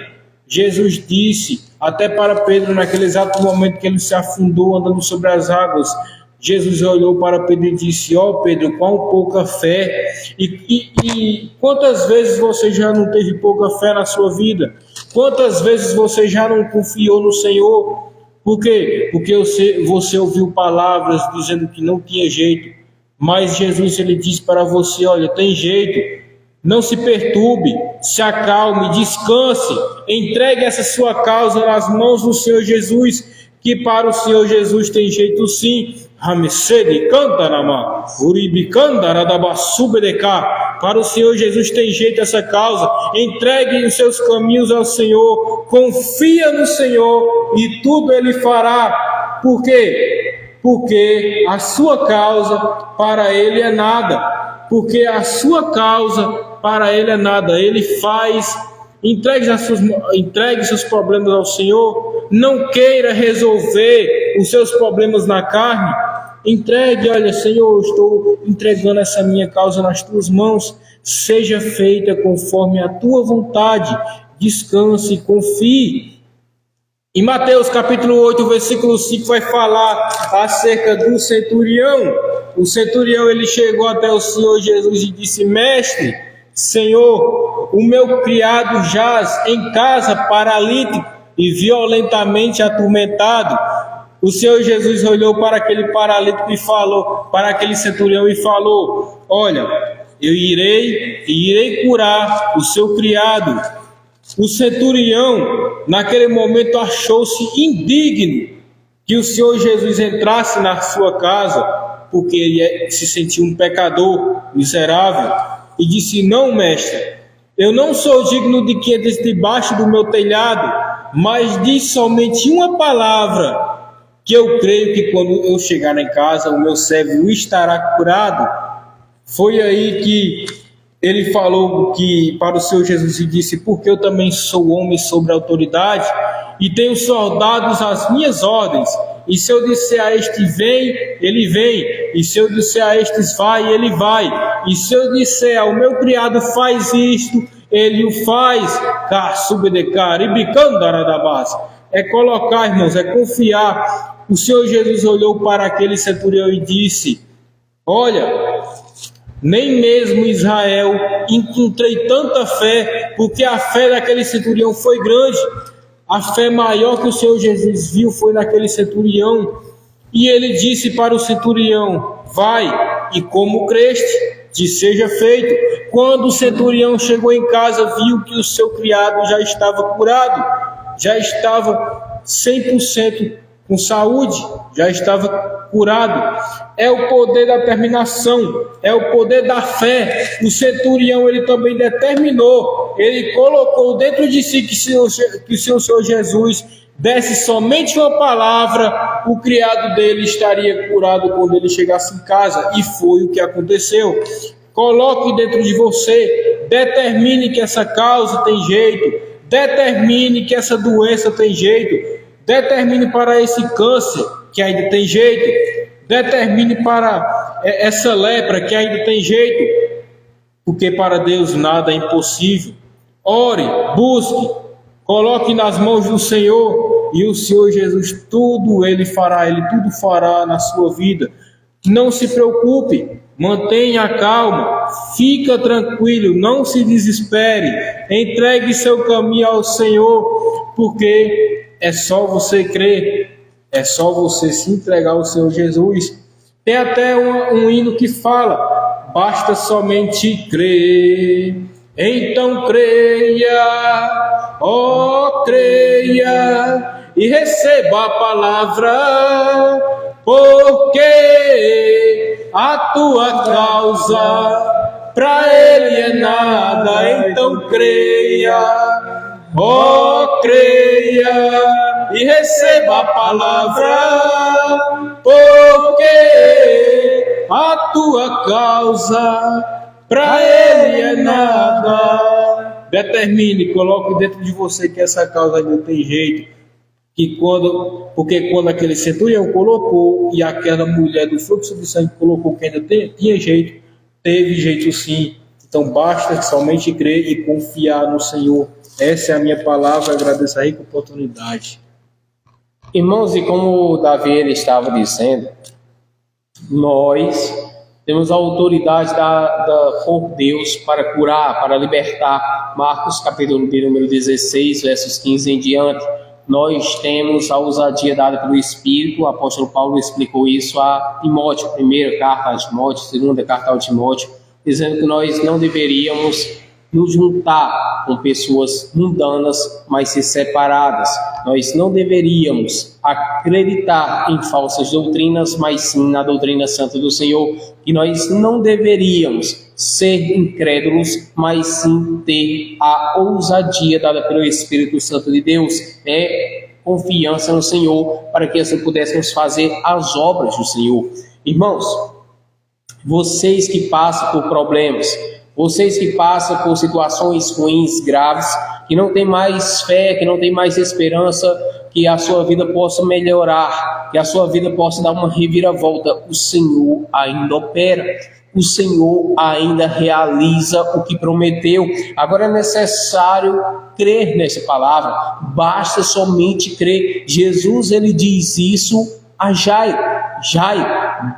Jesus disse, até para Pedro, naquele exato momento que ele se afundou andando sobre as águas, Jesus olhou para Pedro e disse: Pedro, quão pouca fé. E quantas vezes você já não teve pouca fé na sua vida? Quantas vezes você já não confiou no Senhor? Por quê? Porque você ouviu palavras dizendo que não tinha jeito, mas Jesus, ele disse para você: olha, tem jeito. Não se perturbe, se acalme, descanse, entregue essa sua causa nas mãos do Senhor Jesus, que para o Senhor Jesus tem jeito sim. Para o Senhor Jesus tem jeito essa causa. Entregue os seus caminhos ao Senhor, confia no Senhor e tudo Ele fará. Por quê? Porque a sua causa para Ele é nada. Porque a sua causa para Ele é nada. Ele faz. Entregue seus problemas ao Senhor. Não queira resolver os seus problemas na carne. Entregue, olha, Senhor, eu estou entregando essa minha causa nas tuas mãos. Seja feita conforme a tua vontade. Descanse, confie. Em Mateus capítulo 8, versículo 5, vai falar acerca do centurião. O centurião, ele chegou até o Senhor Jesus e disse: Mestre, Senhor, o meu criado jaz em casa paralítico e violentamente atormentado. O Senhor Jesus olhou para aquele paralítico e falou, para aquele centurião e falou: olha, eu irei curar o seu criado. O centurião, naquele momento, achou-se indigno que o Senhor Jesus entrasse na sua casa, porque ele se sentia um pecador miserável, e disse: não, mestre, eu não sou digno de que entres debaixo do meu telhado, mas diz somente uma palavra, que eu creio que quando eu chegar em casa, o meu servo estará curado. Foi aí que ele falou que para o Senhor Jesus e disse: porque eu também sou homem sobre autoridade e tenho soldados às minhas ordens, e se eu disser a este vem, ele vem, e se eu disser a estes vai, ele vai, e se eu disser ao meu criado faz isto, ele o faz. É colocar, irmãos, é confiar. O Senhor Jesus olhou para aquele centurião e disse: olha, nem mesmo em Israel encontrei tanta fé, porque a fé daquele centurião foi grande. A fé maior que o Senhor Jesus viu foi naquele centurião. E ele disse para o centurião: vai, e como creste, te seja feito. Quando o centurião chegou em casa, viu que o seu criado já estava curado, já estava 100% com saúde, já estava curado. É o poder da determinação, é o poder da fé. O centurião, ele também determinou, ele colocou dentro de si que se o Senhor Jesus desse somente uma palavra, o criado dele estaria curado quando ele chegasse em casa, e foi o que aconteceu. Coloque dentro de você, determine que essa causa tem jeito, determine que essa doença tem jeito, determine para esse câncer que ainda tem jeito, determine para essa lepra que ainda tem jeito, porque para Deus nada é impossível. Ore, busque, coloque nas mãos do Senhor, e o Senhor Jesus tudo Ele fará, Ele tudo fará na sua vida. Não se preocupe, mantenha a calma, fica tranquilo, não se desespere, entregue seu caminho ao Senhor, porque é só você crer, é só você se entregar ao Senhor Jesus. Tem até um hino que fala: basta somente crer. Então creia, creia e receba a palavra, porque a tua causa pra ele é nada, então creia, ó creia e receba a palavra, porque a tua causa pra ele é nada. Determine, coloque dentro de você que essa causa não tem jeito. Porque quando aquele centurião colocou e aquela mulher do fluxo de sangue colocou que ainda tinha jeito, teve jeito sim. Então basta somente crer e confiar no Senhor. Essa é a minha palavra, agradeço a rica oportunidade. Irmãos, e como o Davi ele estava dizendo, nós temos a autoridade por Deus para curar, para libertar. Marcos capítulo de número 16, versos 15 em diante. Nós temos a ousadia dada pelo Espírito. O apóstolo Paulo explicou isso a Timóteo, primeira carta a Timóteo, segunda carta a Timóteo, dizendo que nós não deveríamos nos juntar com pessoas mundanas, mas ser separadas. Nós não deveríamos acreditar em falsas doutrinas, mas sim na doutrina santa do Senhor. E nós não deveríamos ser incrédulos, mas sim ter a ousadia dada pelo Espírito Santo de Deus. Confiança no Senhor, para que assim pudéssemos fazer as obras do Senhor. Irmãos, vocês que passam por problemas, vocês que passam por situações ruins, graves, que não tem mais fé, que não tem mais esperança, que a sua vida possa melhorar, que a sua vida possa dar uma reviravolta, o Senhor ainda opera, o Senhor ainda realiza o que prometeu. Agora é necessário crer nessa palavra, basta somente crer. Jesus ele diz isso a Jairo: Jairo,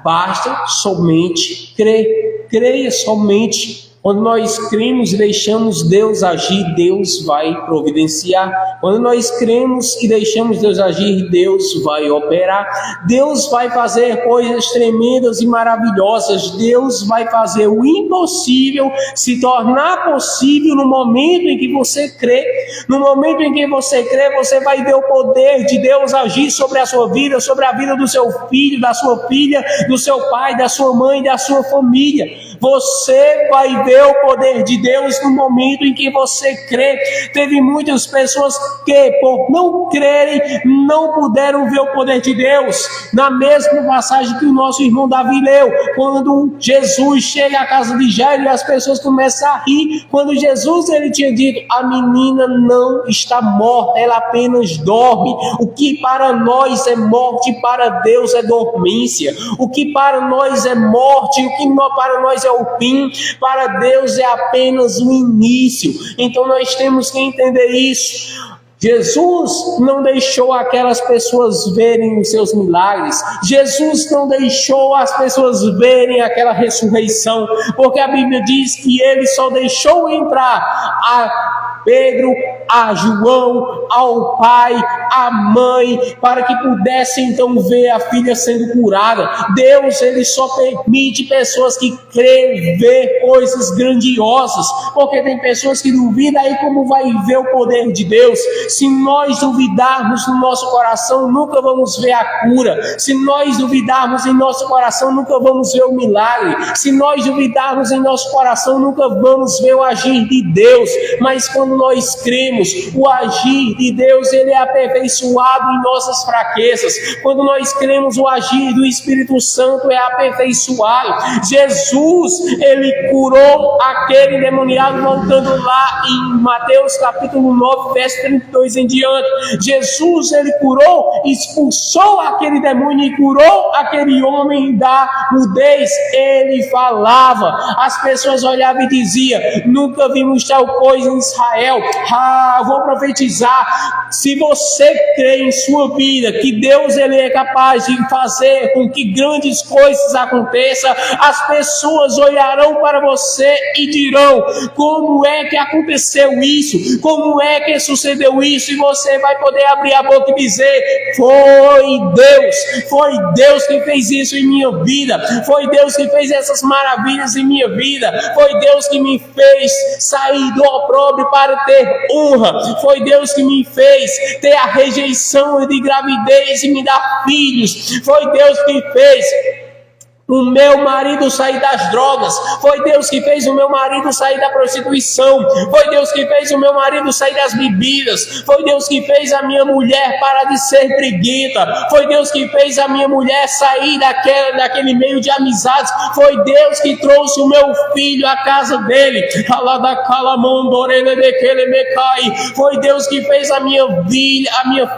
basta somente crer, creia somente. Quando nós cremos e deixamos Deus agir, Deus vai providenciar. Quando nós cremos e deixamos Deus agir, Deus vai operar. Deus vai fazer coisas tremendas e maravilhosas. Deus vai fazer o impossível se tornar possível no momento em que você crê. No momento em que você crê, você vai ver o poder de Deus agir sobre a sua vida, sobre a vida do seu filho, da sua filha, do seu pai, da sua mãe, da sua família. Você vai ver o poder de Deus no momento em que você crê. Teve muitas pessoas que, por não crerem, não puderam ver o poder de Deus. Na mesma passagem que o nosso irmão Davi leu, quando Jesus chega à casa de Jairo e as pessoas começam a rir, quando Jesus ele tinha dito: a menina não está morta, ela apenas dorme. O que para nós é morte, para Deus é dormência. O que para nós é morte, o que para nós é o fim, para Deus é apenas o início. Então nós temos que entender isso. Jesus não deixou aquelas pessoas verem os seus milagres. Jesus não deixou as pessoas verem aquela ressurreição, porque a Bíblia diz que ele só deixou entrar a Pedro, a João, ao pai, à mãe, para que pudessem então ver a filha sendo curada. Deus ele só permite pessoas que creem ver coisas grandiosas, porque tem pessoas que duvidam. Aí como vai ver o poder de Deus? Se nós duvidarmos no nosso coração, nunca vamos ver a cura. Se nós duvidarmos em nosso coração, nunca vamos ver o milagre. Se nós duvidarmos em nosso coração, nunca vamos ver o agir de Deus. Mas quando nós cremos, o agir de Deus ele é aperfeiçoado em nossas fraquezas. Quando nós cremos, o agir do Espírito Santo é aperfeiçoado. Jesus ele curou aquele endemoniado, voltando lá em Mateus capítulo 9, verso 32 em diante. Jesus ele curou, expulsou aquele demônio e curou aquele homem da mudez. Ele falava, as pessoas olhavam e diziam: nunca vimos tal coisa em Israel. Vou profetizar. Se você crê em sua vida que Deus ele é capaz de fazer com que grandes coisas aconteçam, as pessoas olharão para você e dirão: como é que aconteceu isso? Como é que sucedeu isso? E você vai poder abrir a boca e dizer: foi Deus que fez isso em minha vida, foi Deus que fez essas maravilhas em minha vida, foi Deus que me fez sair do opróbrio para ter honra, foi Deus que me fez ter a rejeição de gravidez e me dar filhos, foi Deus que fez o meu marido sair das drogas, foi Deus que fez o meu marido sair da prostituição, foi Deus que fez o meu marido sair das bebidas, foi Deus que fez a minha mulher parar de ser briguenta, foi Deus que fez a minha mulher sair daquele meio de amizades, foi Deus que trouxe o meu filho à casa dele, foi Deus que fez a minha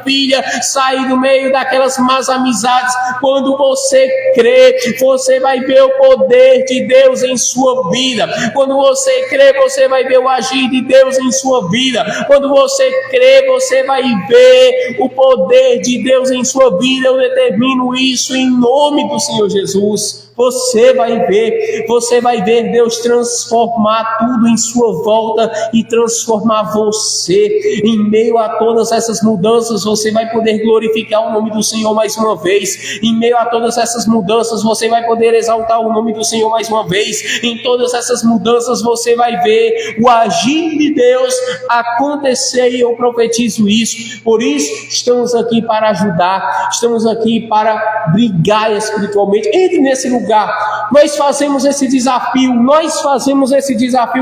filha sair do meio daquelas más amizades. Quando você crê, você vai ver o poder de Deus em sua vida. Quando você crê, você vai ver o agir de Deus em sua vida. Quando você crê, você vai ver o poder de Deus em sua vida. Eu determino isso em nome do Senhor Jesus. Você vai ver Deus transformar tudo em sua volta e transformar você. Em meio a todas essas mudanças, você vai poder glorificar o nome do Senhor mais uma vez. Em meio a todas essas mudanças, você vai poder exaltar o nome do Senhor mais uma vez. Em todas essas mudanças, você vai ver o agir de Deus acontecer, e eu profetizo isso. Por isso, estamos aqui para ajudar, estamos aqui para brigar espiritualmente. Entre nesse lugar. Nós fazemos esse desafio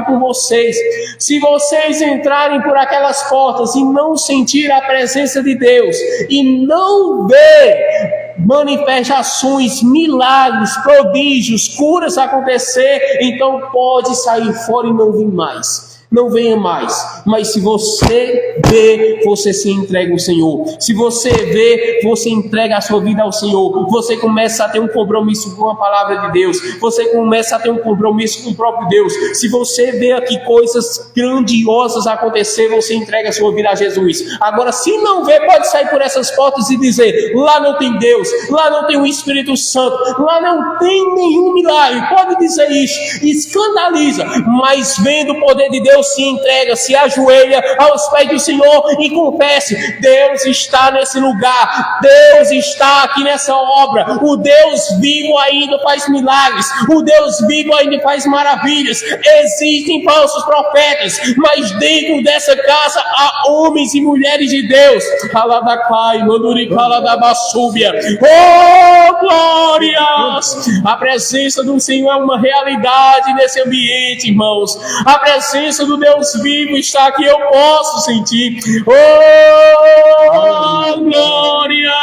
com vocês. Se vocês entrarem por aquelas portas e não sentir a presença de Deus, e não ver manifestações, milagres, prodígios, curas acontecer, então pode sair fora e não vir mais. Não venha mais. Mas se você vê, você se entrega ao Senhor. Se você vê, você entrega a sua vida ao Senhor. Você começa a ter um compromisso com a palavra de Deus. Você começa a ter um compromisso com o próprio Deus. Se você vê aqui coisas grandiosas acontecer, você entrega a sua vida a Jesus. Agora, se não vê, pode sair por essas portas e dizer: lá não tem Deus, lá não tem o Espírito Santo, lá não tem nenhum milagre. Pode dizer isso, escandaliza. Mas vendo o poder de Deus, se entrega, se ajoelha aos pés do Senhor e confesse: Deus está nesse lugar, Deus está aqui nessa obra, o Deus vivo ainda faz milagres, o Deus vivo ainda faz maravilhas. Existem falsos profetas, mas dentro dessa casa há homens e mulheres de Deus. Oh, glórias! A presença do Senhor é uma realidade nesse ambiente, irmãos. A presença do Deus vivo está aqui, eu posso sentir. Oh, glórias!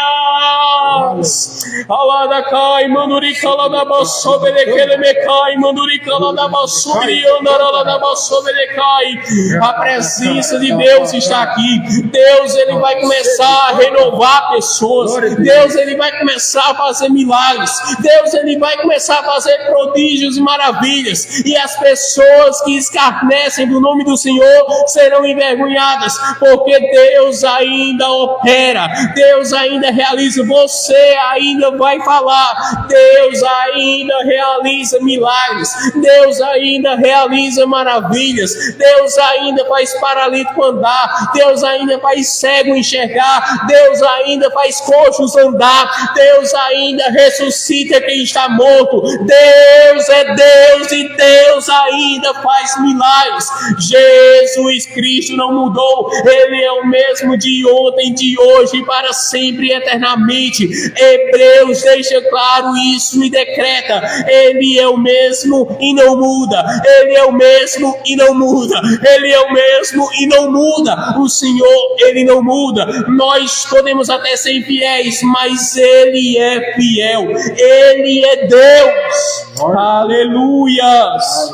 Aladacai, manduricala da bassobelecele mecai, manduricala da bassobriandara da bassobelecai. A presença de Deus está aqui. Deus, ele vai começar a renovar pessoas. Deus, ele vai começar a fazer milagres. Deus, ele vai começar a fazer prodígios e maravilhas. E as pessoas que escarnecem do nome do Senhor serão envergonhadas, porque Deus ainda opera, Deus ainda realiza. Você ainda vai falar, Deus ainda realiza milagres, Deus ainda realiza maravilhas, Deus ainda faz paralítico andar, Deus ainda faz cego enxergar, Deus ainda faz coxos andar, Deus ainda ressuscita quem está morto. Deus é Deus e Deus ainda faz milagres. Jesus Cristo não mudou, ele é o mesmo de ontem, de hoje e para sempre, eternamente. Hebreus deixa claro isso e decreta: ele é o mesmo e não muda, ele é o mesmo e não muda, ele é o mesmo e não muda. O Senhor, ele não muda. Nós podemos até ser infiéis, mas ele é fiel, ele é Deus. Aleluias.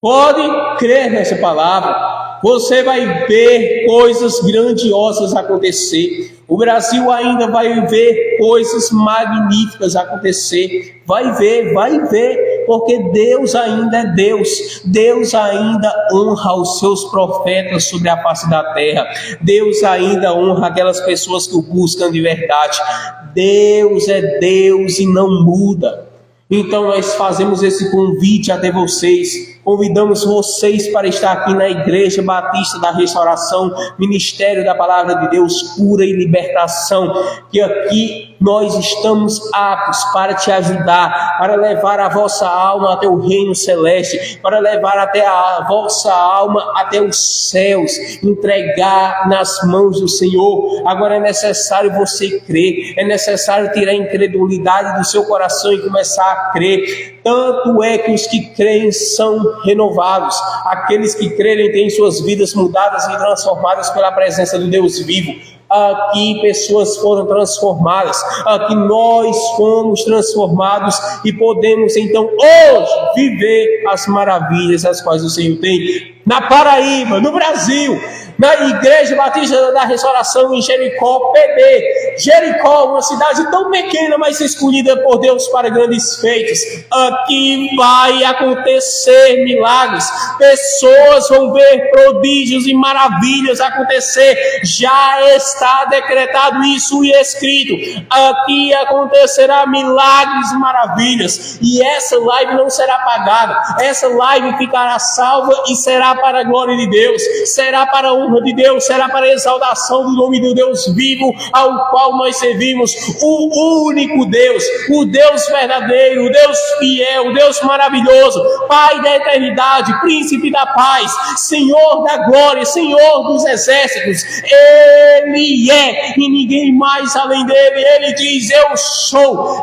Pode crer nessa palavra. Você vai ver coisas grandiosas acontecer. O Brasil ainda vai ver coisas magníficas acontecer. Vai ver, porque Deus ainda é Deus. Deus ainda honra os seus profetas sobre a face da terra. Deus ainda honra aquelas pessoas que o buscam de verdade. Deus é Deus e não muda. Então nós fazemos esse convite até vocês. Convidamos vocês para estar aqui na Igreja Batista da Restauração, Ministério da Palavra de Deus, Cura e Libertação, que aqui nós estamos aptos para te ajudar, para levar a vossa alma até o reino celeste, para levar até a vossa alma até os céus, entregar nas mãos do Senhor. Agora é necessário você crer, é necessário tirar a incredulidade do seu coração e começar a crer. Tanto é que os que creem são renovados. Aqueles que crerem têm suas vidas mudadas e transformadas pela presença do Deus vivo. Aqui pessoas foram transformadas, aqui nós fomos transformados e podemos então hoje viver as maravilhas as quais o Senhor tem. Na Paraíba, no Brasil, na Igreja Batista da Restauração em Jericó, PD. Jericó, uma cidade tão pequena, mas escolhida por Deus para grandes feitos. Aqui vai acontecer milagres. Pessoas vão ver prodígios e maravilhas acontecer. Já está decretado isso e escrito. Aqui acontecerá milagres e maravilhas. E essa live não será apagada. Essa live ficará salva e será para a glória de Deus. Será para a honra de Deus, será para a exaltação do nome do Deus vivo, ao qual nós servimos, o único Deus, o Deus verdadeiro, o Deus fiel, o Deus maravilhoso, Pai da eternidade, Príncipe da paz, Senhor da glória, Senhor dos exércitos. Ele é, e ninguém mais além dele. Ele diz: eu sou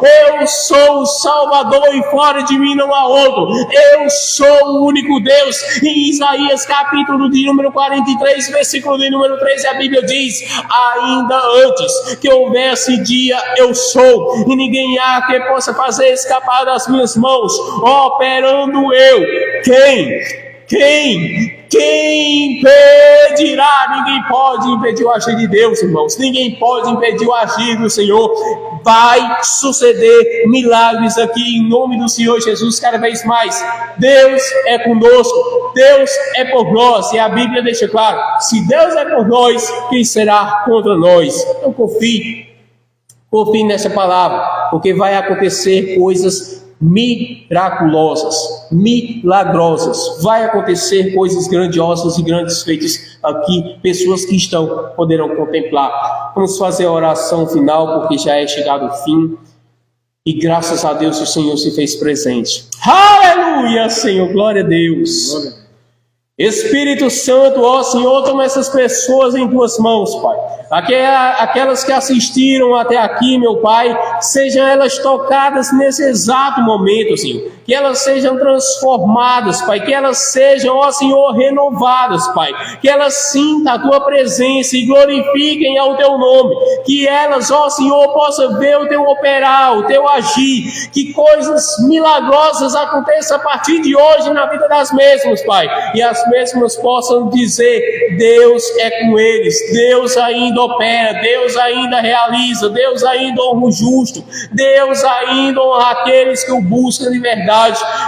o Salvador, e fora de mim não há outro. Eu sou o único Deus. Em Isaías capítulo de número 43, versículo de número 13, a Bíblia diz: ainda antes que houvesse dia, eu sou, e ninguém há que possa fazer escapar das minhas mãos, operando eu. Quem impedirá? Ninguém pode impedir o agir de Deus, irmãos. Ninguém pode impedir o agir do Senhor. Vai suceder milagres aqui em nome do Senhor Jesus cada vez mais. Deus é conosco, Deus é por nós, e a Bíblia deixa claro: se Deus é por nós, quem será contra nós? Então confie nessa palavra, porque vai acontecer coisas miraculosas, milagrosas. Vai acontecer coisas grandiosas e grandes feitos aqui. Pessoas que estão poderão contemplar. Vamos fazer a oração final, porque já é chegado o fim. E graças a Deus o Senhor se fez presente. Aleluia, Senhor, glória a Deus. Glória. Espírito Santo, ó Senhor, toma essas pessoas em tuas mãos, Pai. Aquelas que assistiram até aqui, meu Pai, sejam elas tocadas nesse exato momento, Senhor. Que elas sejam transformadas, Pai. Que elas sejam, ó Senhor, renovadas, Pai. Que elas sintam a Tua presença e glorifiquem ao Teu nome. Que elas, ó Senhor, possam ver o Teu operar, o Teu agir. Que coisas milagrosas aconteçam a partir de hoje na vida das mesmas, Pai. E as mesmas possam dizer: Deus é com eles, Deus ainda opera, Deus ainda realiza, Deus ainda honra o justo, Deus ainda honra aqueles que o buscam de verdade.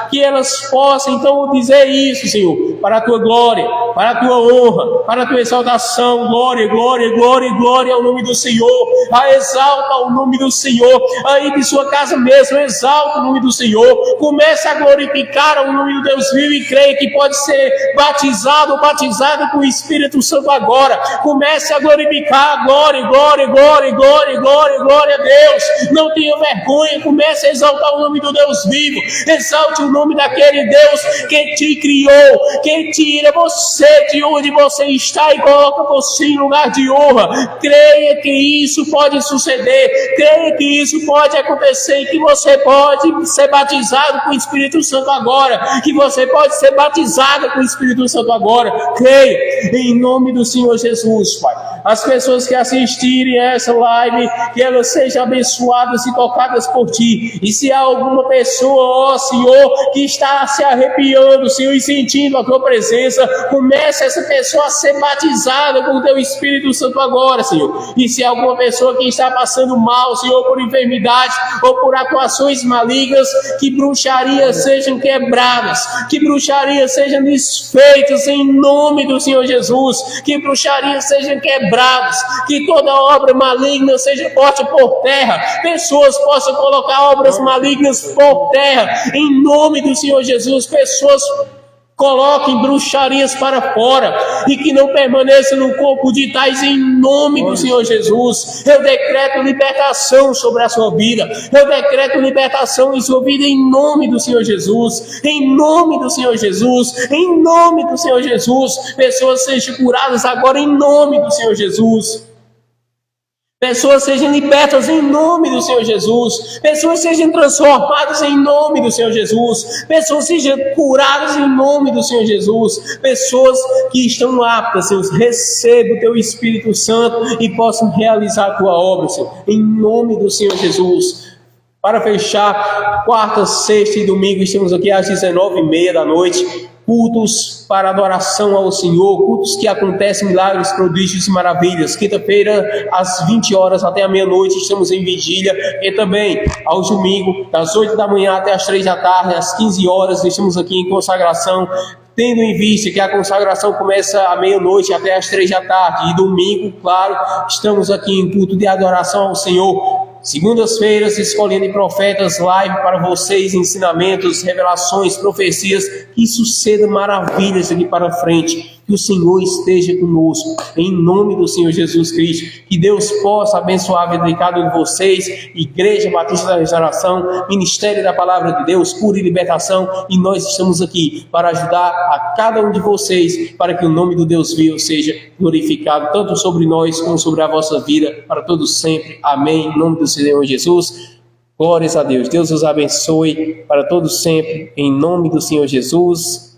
Que elas possam então dizer isso, Senhor, para a Tua glória, para a Tua honra, para a Tua exaltação. Glória, glória, glória, glória ao nome do Senhor. Exalta o nome do Senhor aí de sua casa mesmo. Exalta o nome do Senhor. Comece a glorificar o nome do Deus vivo e creia que pode ser batizado com o Espírito Santo agora. Comece a glorificar. Glória, glória, glória, glória, glória, glória a Deus. Não tenha vergonha. Comece a exaltar o nome do Deus vivo. Exalte o nome daquele Deus que te criou, que tira você de onde você está e coloca você em lugar de honra. Creia que isso pode suceder. Creia que isso pode acontecer, que você pode ser batizado com o Espírito Santo agora, que você pode ser batizado com o Espírito Santo agora. Creia em nome do Senhor Jesus, Pai. As pessoas que assistirem a essa live, que elas sejam abençoadas e tocadas por Ti. E se há alguma pessoa, ó Senhor, que está se arrepiando, Senhor, e sentindo a Tua presença, comece essa pessoa a ser batizada com o Teu Espírito Santo agora, Senhor. E se há alguma pessoa que está passando mal, Senhor, por enfermidade ou por atuações malignas, que bruxarias sejam quebradas, que bruxarias sejam desfeitas em nome do Senhor Jesus, que bruxarias sejam quebradas, que toda obra maligna seja posta por terra, pessoas possam colocar obras malignas por terra, em nome do Senhor Jesus. Pessoas Coloquem bruxarias para fora e que não permaneça no corpo de tais em nome do Senhor Jesus. Eu decreto libertação sobre a sua vida. Eu decreto libertação em sua vida em nome do Senhor Jesus. Em nome do Senhor Jesus. Em nome do Senhor Jesus. Pessoas sejam curadas agora em nome do Senhor Jesus. Pessoas sejam libertas em nome do Senhor Jesus. Pessoas sejam transformadas em nome do Senhor Jesus. Pessoas sejam curadas em nome do Senhor Jesus. Pessoas que estão aptas, Senhor, receba o Teu Espírito Santo e possam realizar a Tua obra, Senhor, em nome do Senhor Jesus. Para fechar, quarta, sexta e domingo, estamos aqui às 19h30 da noite. Cultos para adoração ao Senhor, cultos que acontecem milagres, prodígios e maravilhas. Quinta-feira, às 20 horas até a meia-noite, estamos em vigília. E também, ao domingo, das 8 da manhã até as 3 da tarde, às 15 horas, estamos aqui em consagração, tendo em vista que a consagração começa à meia-noite até às 3 da tarde. E domingo, claro, estamos aqui em culto de adoração ao Senhor. Segundas-feiras, escolhendo profetas, live para vocês, ensinamentos, revelações, profecias, que suceda maravilhas aqui para frente, que o Senhor esteja conosco, em nome do Senhor Jesus Cristo, que Deus possa abençoar a vida de cada um de vocês, Igreja Batista da Restauração, Ministério da Palavra de Deus, cura e libertação, e nós estamos aqui para ajudar a cada um de vocês, para que o nome do Deus vivo seja glorificado, tanto sobre nós, como sobre a vossa vida, para todos sempre, amém, em nome do Senhor Jesus. Glórias a Deus. Deus os abençoe para todos sempre, em nome do Senhor Jesus.